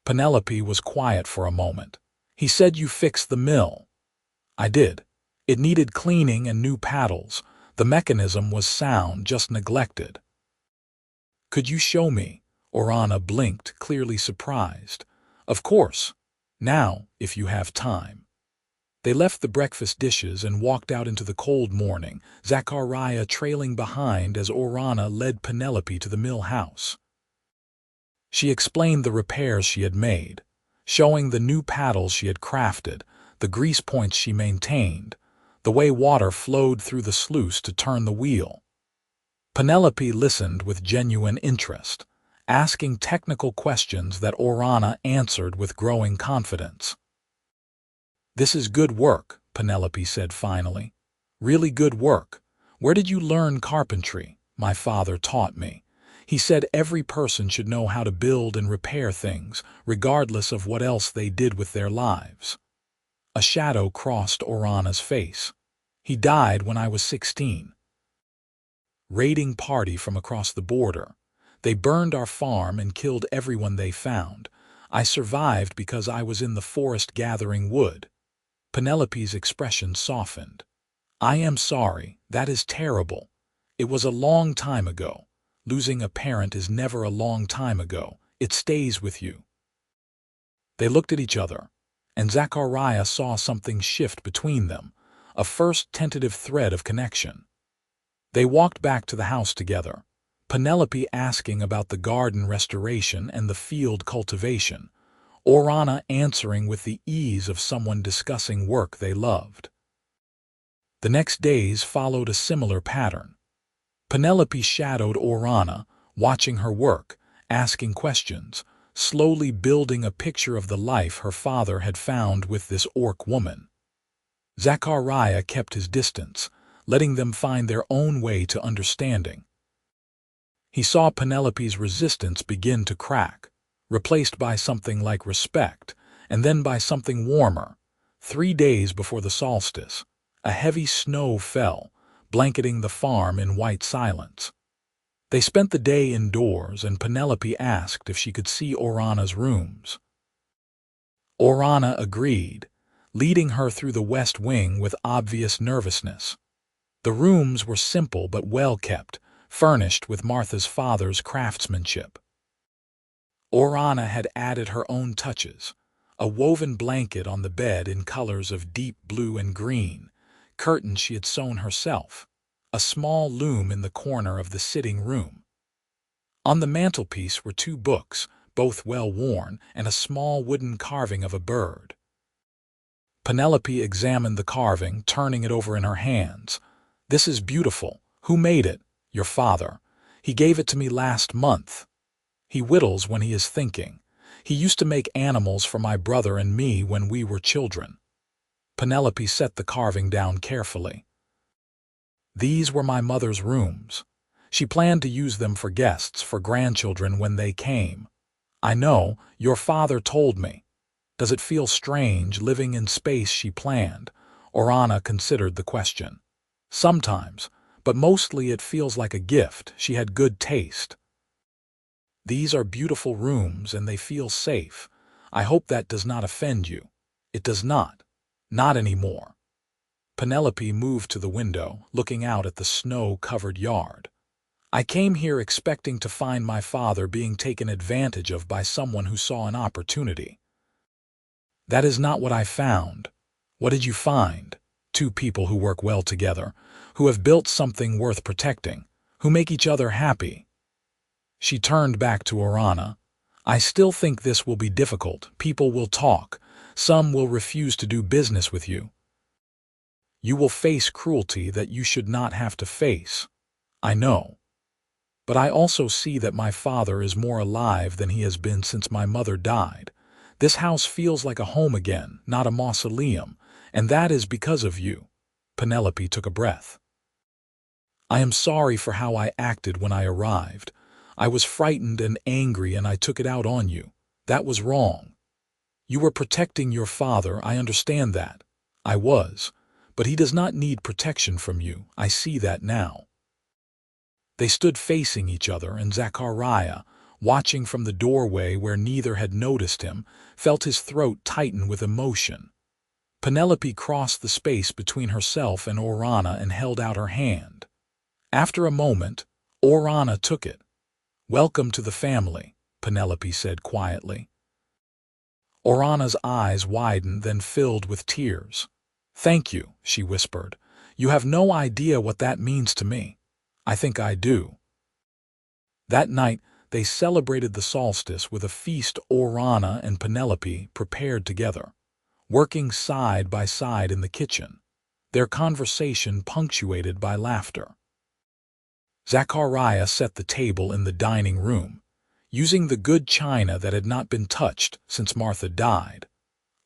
Penelope was quiet for a moment. "He said you fixed the mill." "I did. It needed cleaning and new paddles. The mechanism was sound, just neglected." "Could you show me?" Orana blinked, clearly surprised. "Of course. Now, if you have time." They left the breakfast dishes and walked out into the cold morning, Zachariah trailing behind as Orana led Penelope to the mill house. She explained the repairs she had made, showing the new paddles she had crafted, the grease points she maintained, the way water flowed through the sluice to turn the wheel. Penelope listened with genuine interest, asking technical questions that Orana answered with growing confidence. "This is good work," Penelope said finally. "Really good work. Where did you learn carpentry?" "My father taught me. He said every person should know how to build and repair things, regardless of what else they did with their lives." A shadow crossed Orana's face. "He died when I was 16. Raiding party from across the border. They burned our farm and killed everyone they found. I survived because I was in the forest gathering wood." Penelope's expression softened. "I am sorry. That is terrible. It was a long time ago. Losing a parent is never a long time ago. It stays with you." They looked at each other, and Zachariah saw something shift between them, a first tentative thread of connection. They walked back to the house together, Penelope asking about the garden restoration and the field cultivation, Orana answering with the ease of someone discussing work they loved. The next days followed a similar pattern. Penelope shadowed Orana, watching her work, asking questions, slowly building a picture of the life her father had found with this orc woman. Zachariah kept his distance, letting them find their own way to understanding. He saw Penelope's resistance begin to crack, replaced by something like respect, and then by something warmer. 3 days before the solstice, a heavy snow fell, blanketing the farm in white silence. They spent the day indoors, and Penelope asked if she could see Orana's rooms. Orana agreed, leading her through the west wing with obvious nervousness. The rooms were simple but well kept, furnished with Martha's father's craftsmanship. Orana had added her own touches. A woven blanket on the bed in colors of deep blue and green, curtains she had sewn herself, a small loom in the corner of the sitting room. On the mantelpiece were 2 books, both well worn, and a small wooden carving of a bird. Penelope examined the carving, turning it over in her hands. "This is beautiful. Who made it?" "Your father. He gave it to me last month. He whittles when he is thinking. He used to make animals for my brother and me when we were children." Penelope set the carving down carefully. "These were my mother's rooms. She planned to use them for guests, for grandchildren when they came. I know, your father told me. Does it feel strange living in space she planned?" Orana considered the question. "Sometimes, but mostly it feels like a gift. She had good taste. These are beautiful rooms and they feel safe. I hope that does not offend you." "It does not. Not anymore." Penelope moved to the window, looking out at the snow-covered yard. "I came here expecting to find my father being taken advantage of by someone who saw an opportunity. That is not what I found." "What did you find?" "2 people who work well together, who have built something worth protecting, who make each other happy." She turned back to Orana. "I still think this will be difficult. People will talk. Some will refuse to do business with you. You will face cruelty that you should not have to face. I know. But I also see that my father is more alive than he has been since my mother died. This house feels like a home again, not a mausoleum, and that is because of you." Penelope took a breath. "I am sorry for how I acted when I arrived. I was frightened and angry and I took it out on you. That was wrong. You were protecting your father, I understand that. I was. But he does not need protection from you. I see that now." They stood facing each other, and Zachariah, watching from the doorway where neither had noticed him, felt his throat tighten with emotion. Penelope crossed the space between herself and Orana and held out her hand. After a moment, Orana took it. "Welcome to the family," Penelope said quietly. Orana's eyes widened, then filled with tears. "Thank you," she whispered. "You have no idea what that means to me." "I think I do." That night, they celebrated the solstice with a feast Orana and Penelope prepared together, working side by side in the kitchen, their conversation punctuated by laughter. Zachariah set the table in the dining room, using the good china that had not been touched since Martha died,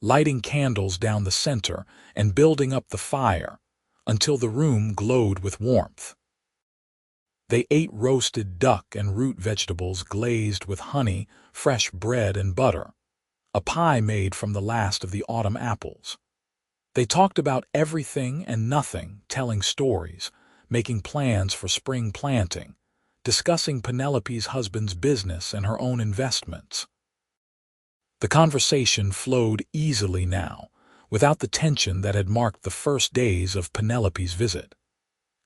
lighting candles down the center and building up the fire until the room glowed with warmth. They ate roasted duck and root vegetables glazed with honey, fresh bread and butter, a pie made from the last of the autumn apples. They talked about everything and nothing, telling stories, making plans for spring planting, discussing Penelope's husband's business and her own investments. The conversation flowed easily now, without the tension that had marked the first days of Penelope's visit.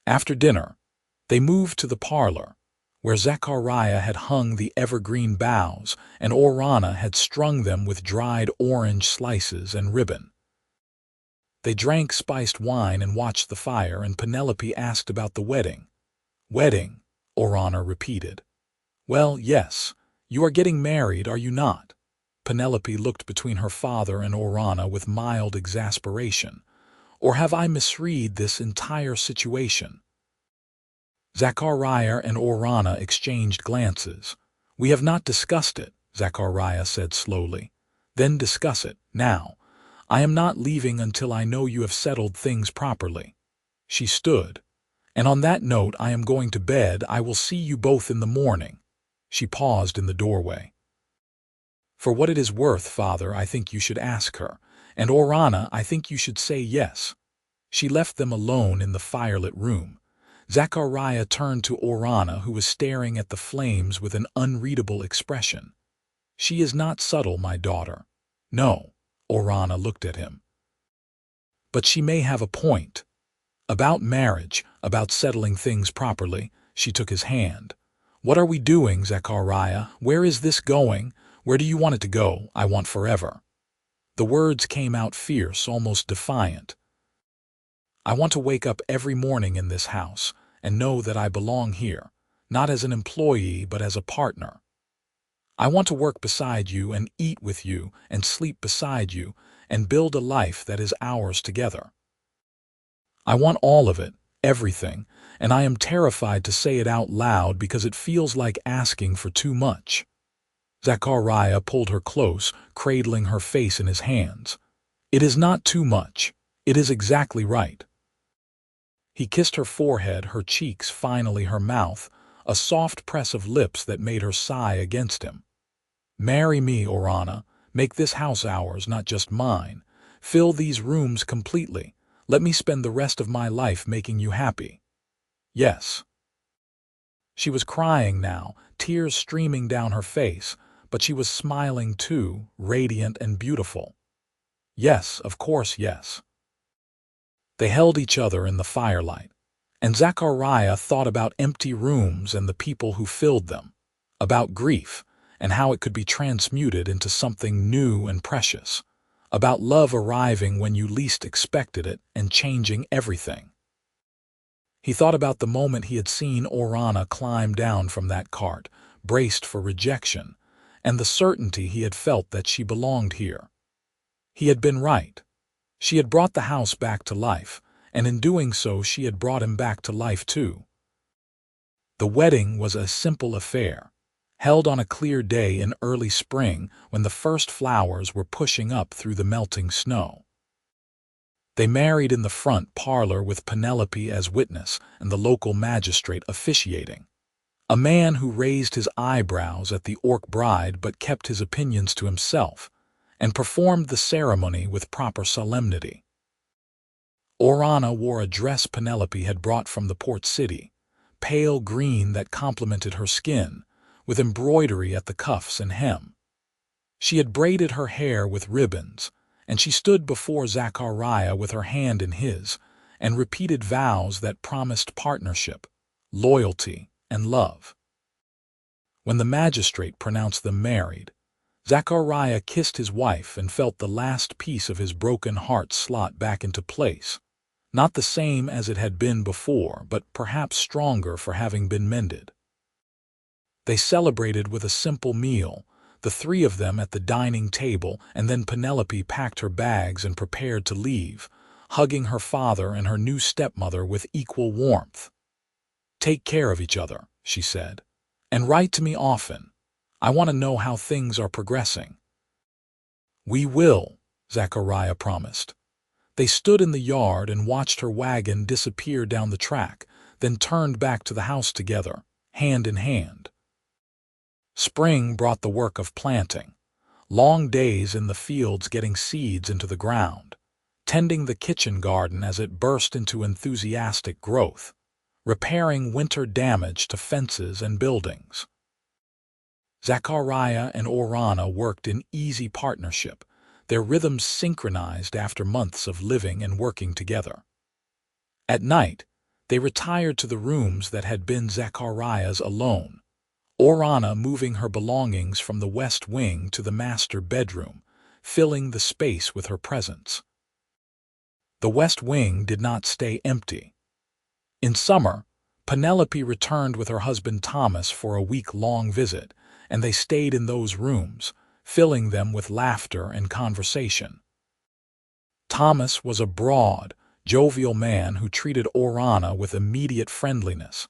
After dinner, they moved to the parlor, where Zachariah had hung the evergreen boughs and Orana had strung them with dried orange slices and ribbon. They drank spiced wine and watched the fire, and Penelope asked about the wedding. "Wedding," Orana repeated. "Well, yes. You are getting married, are you not?" Penelope looked between her father and Orana with mild exasperation. "Or have I misread this entire situation?" Zachariah and Orana exchanged glances. "We have not discussed it," Zachariah said slowly. "Then discuss it, now. I am not leaving until I know you have settled things properly." She stood. "And on that note, I am going to bed. I will see you both in the morning." She paused in the doorway. "For what it is worth, Father, I think you should ask her. And Orana, I think you should say yes." She left them alone in the firelit room. Zachariah turned to Orana, who was staring at the flames with an unreadable expression. "She is not subtle, my daughter." "No." Orana looked at him. "But she may have a point. About marriage, about settling things properly." She took his hand. "What are we doing, Zachariah? Where is this going? Where do you want it to go? I want forever. The words came out fierce, almost defiant. I want to wake up every morning in this house and know that I belong here, not as an employee but as a partner. I want to work beside you and eat with you and sleep beside you and build a life that is ours together. I want all of it, everything, and I am terrified to say it out loud because it feels like asking for too much. Zachariah pulled her close, cradling her face in his hands. It is not too much. It is exactly right. He kissed her forehead, her cheeks, finally her mouth, a soft press of lips that made her sigh against him. Marry me, Orana. Make this house ours, not just mine. Fill these rooms completely. Let me spend the rest of my life making you happy. Yes. She was crying now, tears streaming down her face, but she was smiling too, radiant and beautiful. Yes, of course, yes. They held each other in the firelight, and Zachariah thought about empty rooms and the people who filled them, about grief and how it could be transmuted into something new and precious, about love arriving when you least expected it and changing everything. He thought about the moment he had seen Orana climb down from that cart, braced for rejection, and the certainty he had felt that she belonged here. He had been right. She had brought the house back to life, and in doing so she had brought him back to life too. The wedding was a simple affair, held on a clear day in early spring when the first flowers were pushing up through the melting snow. They married in the front parlor with Penelope as witness and the local magistrate officiating, a man who raised his eyebrows at the orc bride but kept his opinions to himself, and performed the ceremony with proper solemnity. Orana wore a dress Penelope had brought from the port city, pale green that complemented her skin, with embroidery at the cuffs and hem. She had braided her hair with ribbons, and she stood before Zachariah with her hand in his, and repeated vows that promised partnership, loyalty, and love. When the magistrate pronounced them married, Zachariah kissed his wife and felt the last piece of his broken heart slot back into place, not the same as it had been before, but perhaps stronger for having been mended. They celebrated with a simple meal, the three of them at the dining table, and then Penelope packed her bags and prepared to leave, hugging her father and her new stepmother with equal warmth. "Take care of each other," she said, "and write to me often. I want to know how things are progressing." "We will," Zachariah promised. They stood in the yard and watched her wagon disappear down the track, then turned back to the house together, hand in hand. Spring brought the work of planting, long days in the fields getting seeds into the ground, tending the kitchen garden as it burst into enthusiastic growth, repairing winter damage to fences and buildings. Zachariah and Orana worked in easy partnership, their rhythms synchronized after months of living and working together. At night, they retired to the rooms that had been Zachariah's alone, Orana moving her belongings from the west wing to the master bedroom, filling the space with her presence. The west wing did not stay empty. In summer, Penelope returned with her husband Thomas for a week-long visit, and they stayed in those rooms, filling them with laughter and conversation. Thomas was a broad, jovial man who treated Orana with immediate friendliness,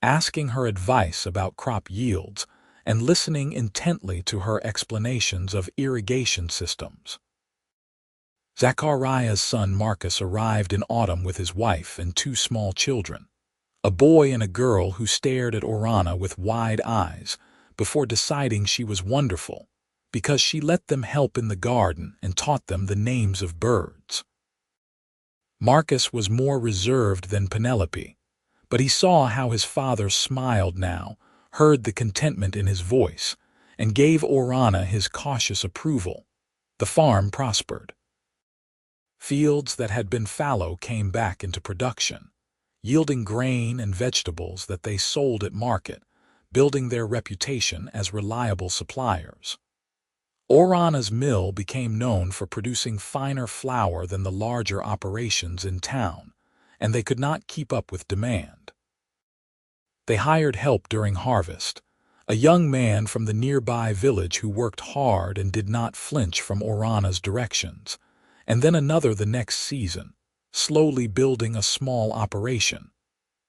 asking her advice about crop yields and listening intently to her explanations of irrigation systems. Zachariah's son Marcus arrived in autumn with his wife and two small children, a boy and a girl who stared at Orana with wide eyes before deciding she was wonderful because she let them help in the garden and taught them the names of birds. Marcus was more reserved than Penelope, but he saw how his father smiled now, heard the contentment in his voice, and gave Orana his cautious approval. The farm prospered. Fields that had been fallow came back into production, yielding grain and vegetables that they sold at market, building their reputation as reliable suppliers. Orana's mill became known for producing finer flour than the larger operations in town, and they could not keep up with demand. They hired help during harvest, a young man from the nearby village who worked hard and did not flinch from Orana's directions, and then another the next season, slowly building a small operation.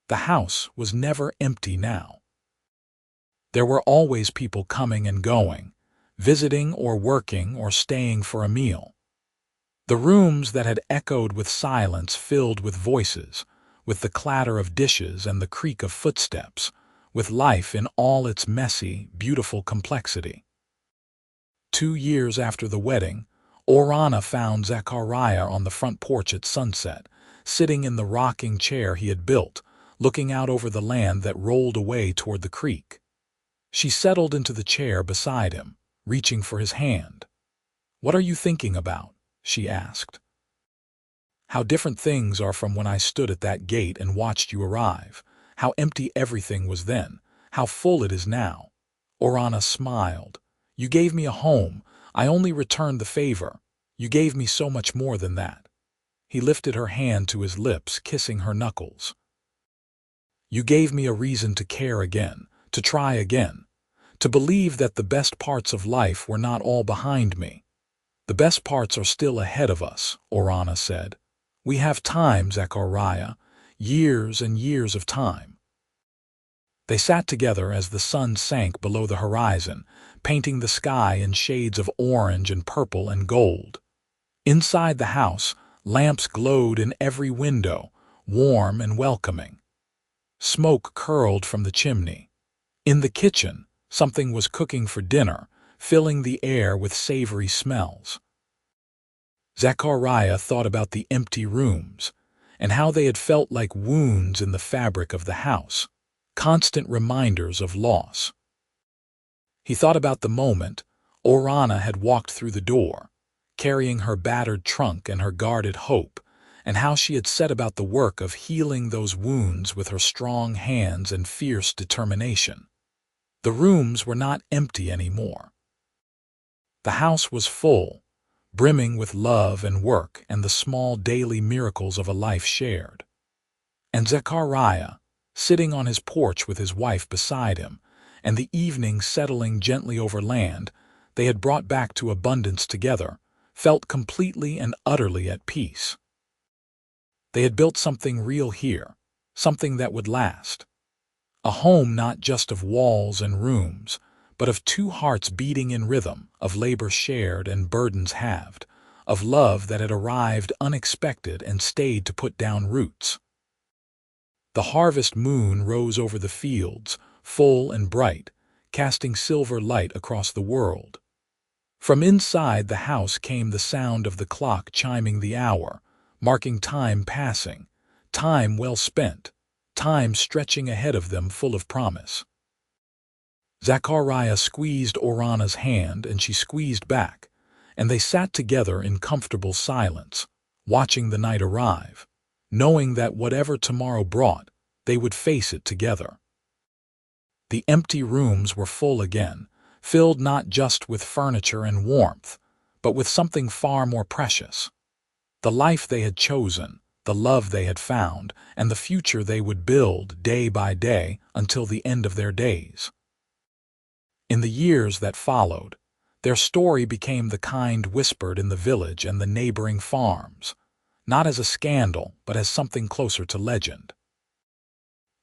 The house was never empty now. There were always people coming and going, visiting or working or staying for a meal. The rooms that had echoed with silence filled with voices, with the clatter of dishes and the creak of footsteps, with life in all its messy, beautiful complexity. 2 years after the wedding, Orana found Zachariah on the front porch at sunset, sitting in the rocking chair he had built, looking out over the land that rolled away toward the creek. She settled into the chair beside him, reaching for his hand. "What are you thinking about?" she asked. "How different things are from when I stood at that gate and watched you arrive. How empty everything was then, how full it is now." Orana smiled. "You gave me a home. I only returned the favor. You gave me so much more than that." He lifted her hand to his lips, kissing her knuckles. "You gave me a reason to care again, to try again, to believe that the best parts of life were not all behind me. The best parts are still ahead of us," Orana said. "We have time, Zachariah, years and years of time." They sat together as the sun sank below the horizon, painting the sky in shades of orange and purple and gold. Inside the house, lamps glowed in every window, warm and welcoming. Smoke curled from the chimney. In the kitchen, something was cooking for dinner, filling the air with savory smells. Zachariah thought about the empty rooms, and how they had felt like wounds in the fabric of the house, constant reminders of loss. He thought about the moment Orana had walked through the door, carrying her battered trunk and her guarded hope, and how she had set about the work of healing those wounds with her strong hands and fierce determination. The rooms were not empty anymore. The house was full, brimming with love and work and the small daily miracles of a life shared. And Zachariah, sitting on his porch with his wife beside him, and the evening settling gently over land they had brought back to abundance together, felt completely and utterly at peace. They had built something real here, something that would last. A home not just of walls and rooms, but of two hearts beating in rhythm, of labor shared and burdens halved, of love that had arrived unexpected and stayed to put down roots. The harvest moon rose over the fields, full and bright, casting silver light across the world. From inside the house came the sound of the clock chiming the hour, marking time passing, time well spent, time stretching ahead of them full of promise. Zachariah squeezed Orana's hand and she squeezed back, and they sat together in comfortable silence, watching the night arrive, knowing that whatever tomorrow brought, they would face it together. The empty rooms were full again, filled not just with furniture and warmth, but with something far more precious. The life they had chosen, the love they had found, and the future they would build day by day until the end of their days. In the years that followed, their story became the kind whispered in the village and the neighboring farms, not as a scandal, but as something closer to legend.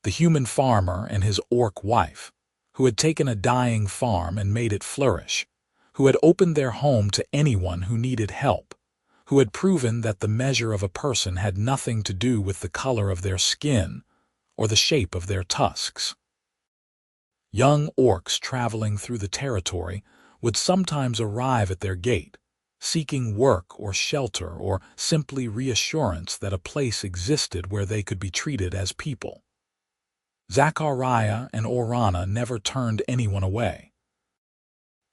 The human farmer and his orc wife, who had taken a dying farm and made it flourish, who had opened their home to anyone who needed help, who had proven that the measure of a person had nothing to do with the color of their skin or the shape of their tusks. Young orcs traveling through the territory would sometimes arrive at their gate, seeking work or shelter or simply reassurance that a place existed where they could be treated as people. Zachariah and Orana never turned anyone away.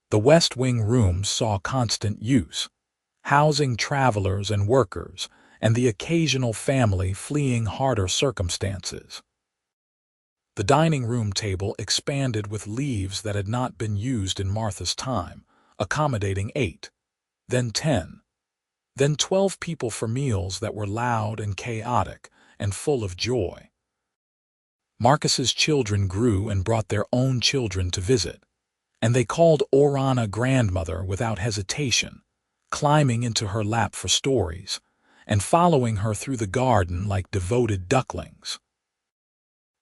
The West Wing rooms saw constant use, housing travelers and workers, and the occasional family fleeing harder circumstances. The dining room table expanded with leaves that had not been used in Martha's time, accommodating 8, then 10, then 12 people for meals that were loud and chaotic and full of joy. Marcus's children grew and brought their own children to visit, and they called Orana grandmother without hesitation, climbing into her lap for stories, and following her through the garden like devoted ducklings.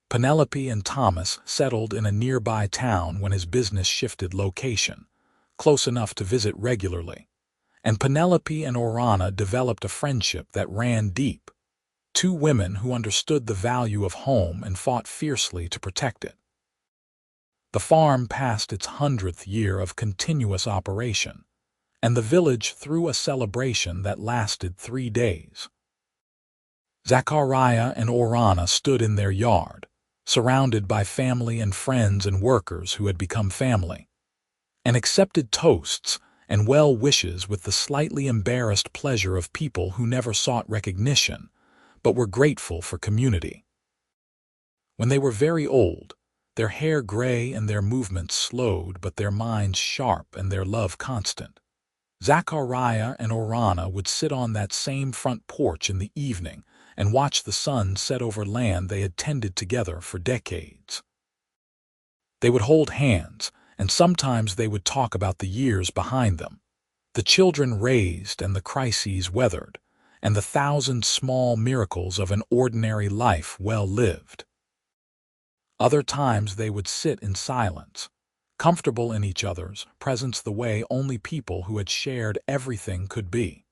Penelope and Thomas settled in a nearby town when his business shifted location, close enough to visit regularly, and Penelope and Orana developed a friendship that ran deep, two women who understood the value of home and fought fiercely to protect it. The farm passed its 100th year of continuous operation, and the village threw a celebration that lasted 3 days. Zachariah and Orana stood in their yard, surrounded by family and friends and workers who had become family, and accepted toasts and well wishes with the slightly embarrassed pleasure of people who never sought recognition, but were grateful for community. When they were very old, their hair gray and their movements slowed, but their minds sharp and their love constant, Zachariah and Orana would sit on that same front porch in the evening and watch the sun set over land they had tended together for decades. They would hold hands, and sometimes they would talk about the years behind them, the children raised and the crises weathered, and the 1,000 small miracles of an ordinary life well lived. Other times they would sit in silence, comfortable in each other's presence the way only people who had shared everything could be.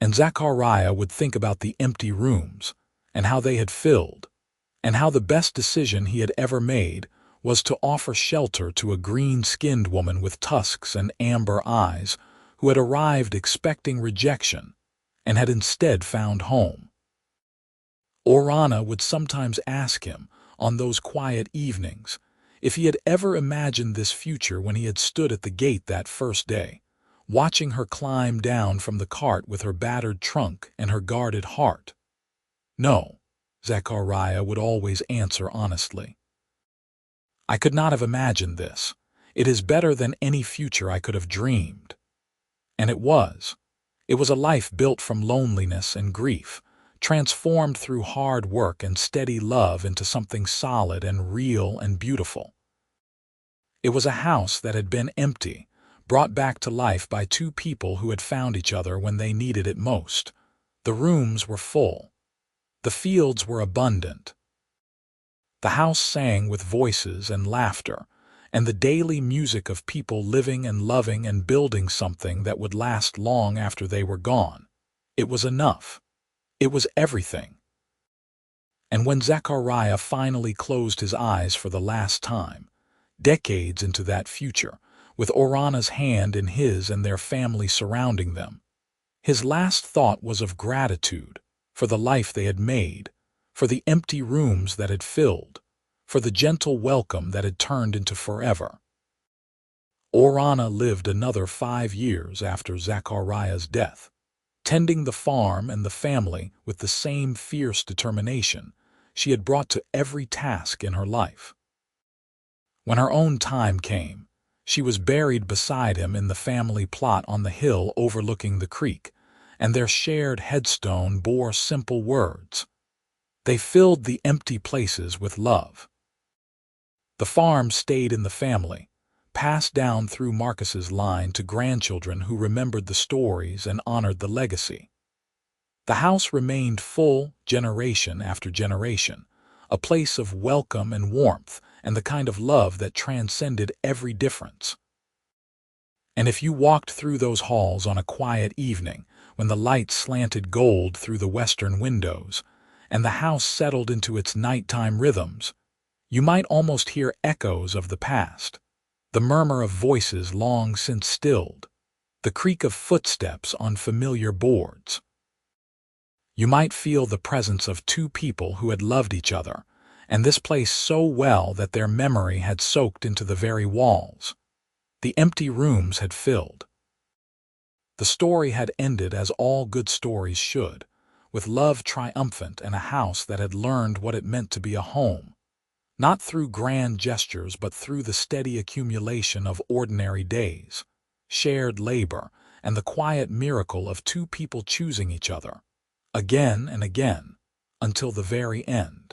And Zachariah would think about the empty rooms, and how they had filled, and how the best decision he had ever made was to offer shelter to a green-skinned woman with tusks and amber eyes who had arrived expecting rejection and had instead found home. Orana would sometimes ask him, on those quiet evenings, if he had ever imagined this future when he had stood at the gate that first day, watching her climb down from the cart with her battered trunk and her guarded heart. No, Zachariah would always answer honestly. I could not have imagined this. It is better than any future I could have dreamed. And it was. It was a life built from loneliness and grief, transformed through hard work and steady love into something solid and real and beautiful. It was a house that had been empty, brought back to life by two people who had found each other when they needed it most. The rooms were full. The fields were abundant. The house sang with voices and laughter, and the daily music of people living and loving and building something that would last long after they were gone. It was enough. It was everything. And when Zachariah finally closed his eyes for the last time, decades into that future, with Orana's hand in his and their family surrounding them, his last thought was of gratitude for the life they had made, for the empty rooms that had filled, for the gentle welcome that had turned into forever. Orana lived another 5 years after Zachariah's death, tending the farm and the family with the same fierce determination she had brought to every task in her life. When her own time came, she was buried beside him in the family plot on the hill overlooking the creek, and their shared headstone bore simple words. They filled the empty places with love. The farm stayed in the family, passed down through Marcus's line to grandchildren who remembered the stories and honored the legacy. The house remained full generation after generation, a place of welcome and warmth and the kind of love that transcended every difference. And if you walked through those halls on a quiet evening, when the light slanted gold through the western windows, and the house settled into its nighttime rhythms, you might almost hear echoes of the past, the murmur of voices long since stilled, the creak of footsteps on familiar boards. You might feel the presence of two people who had loved each other, and this place so well that their memory had soaked into the very walls. The empty rooms had filled. The story had ended as all good stories should, with love triumphant and a house that had learned what it meant to be a home, not through grand gestures but through the steady accumulation of ordinary days. shared labor, and the quiet miracle of two people choosing each other, again and again, until the very end.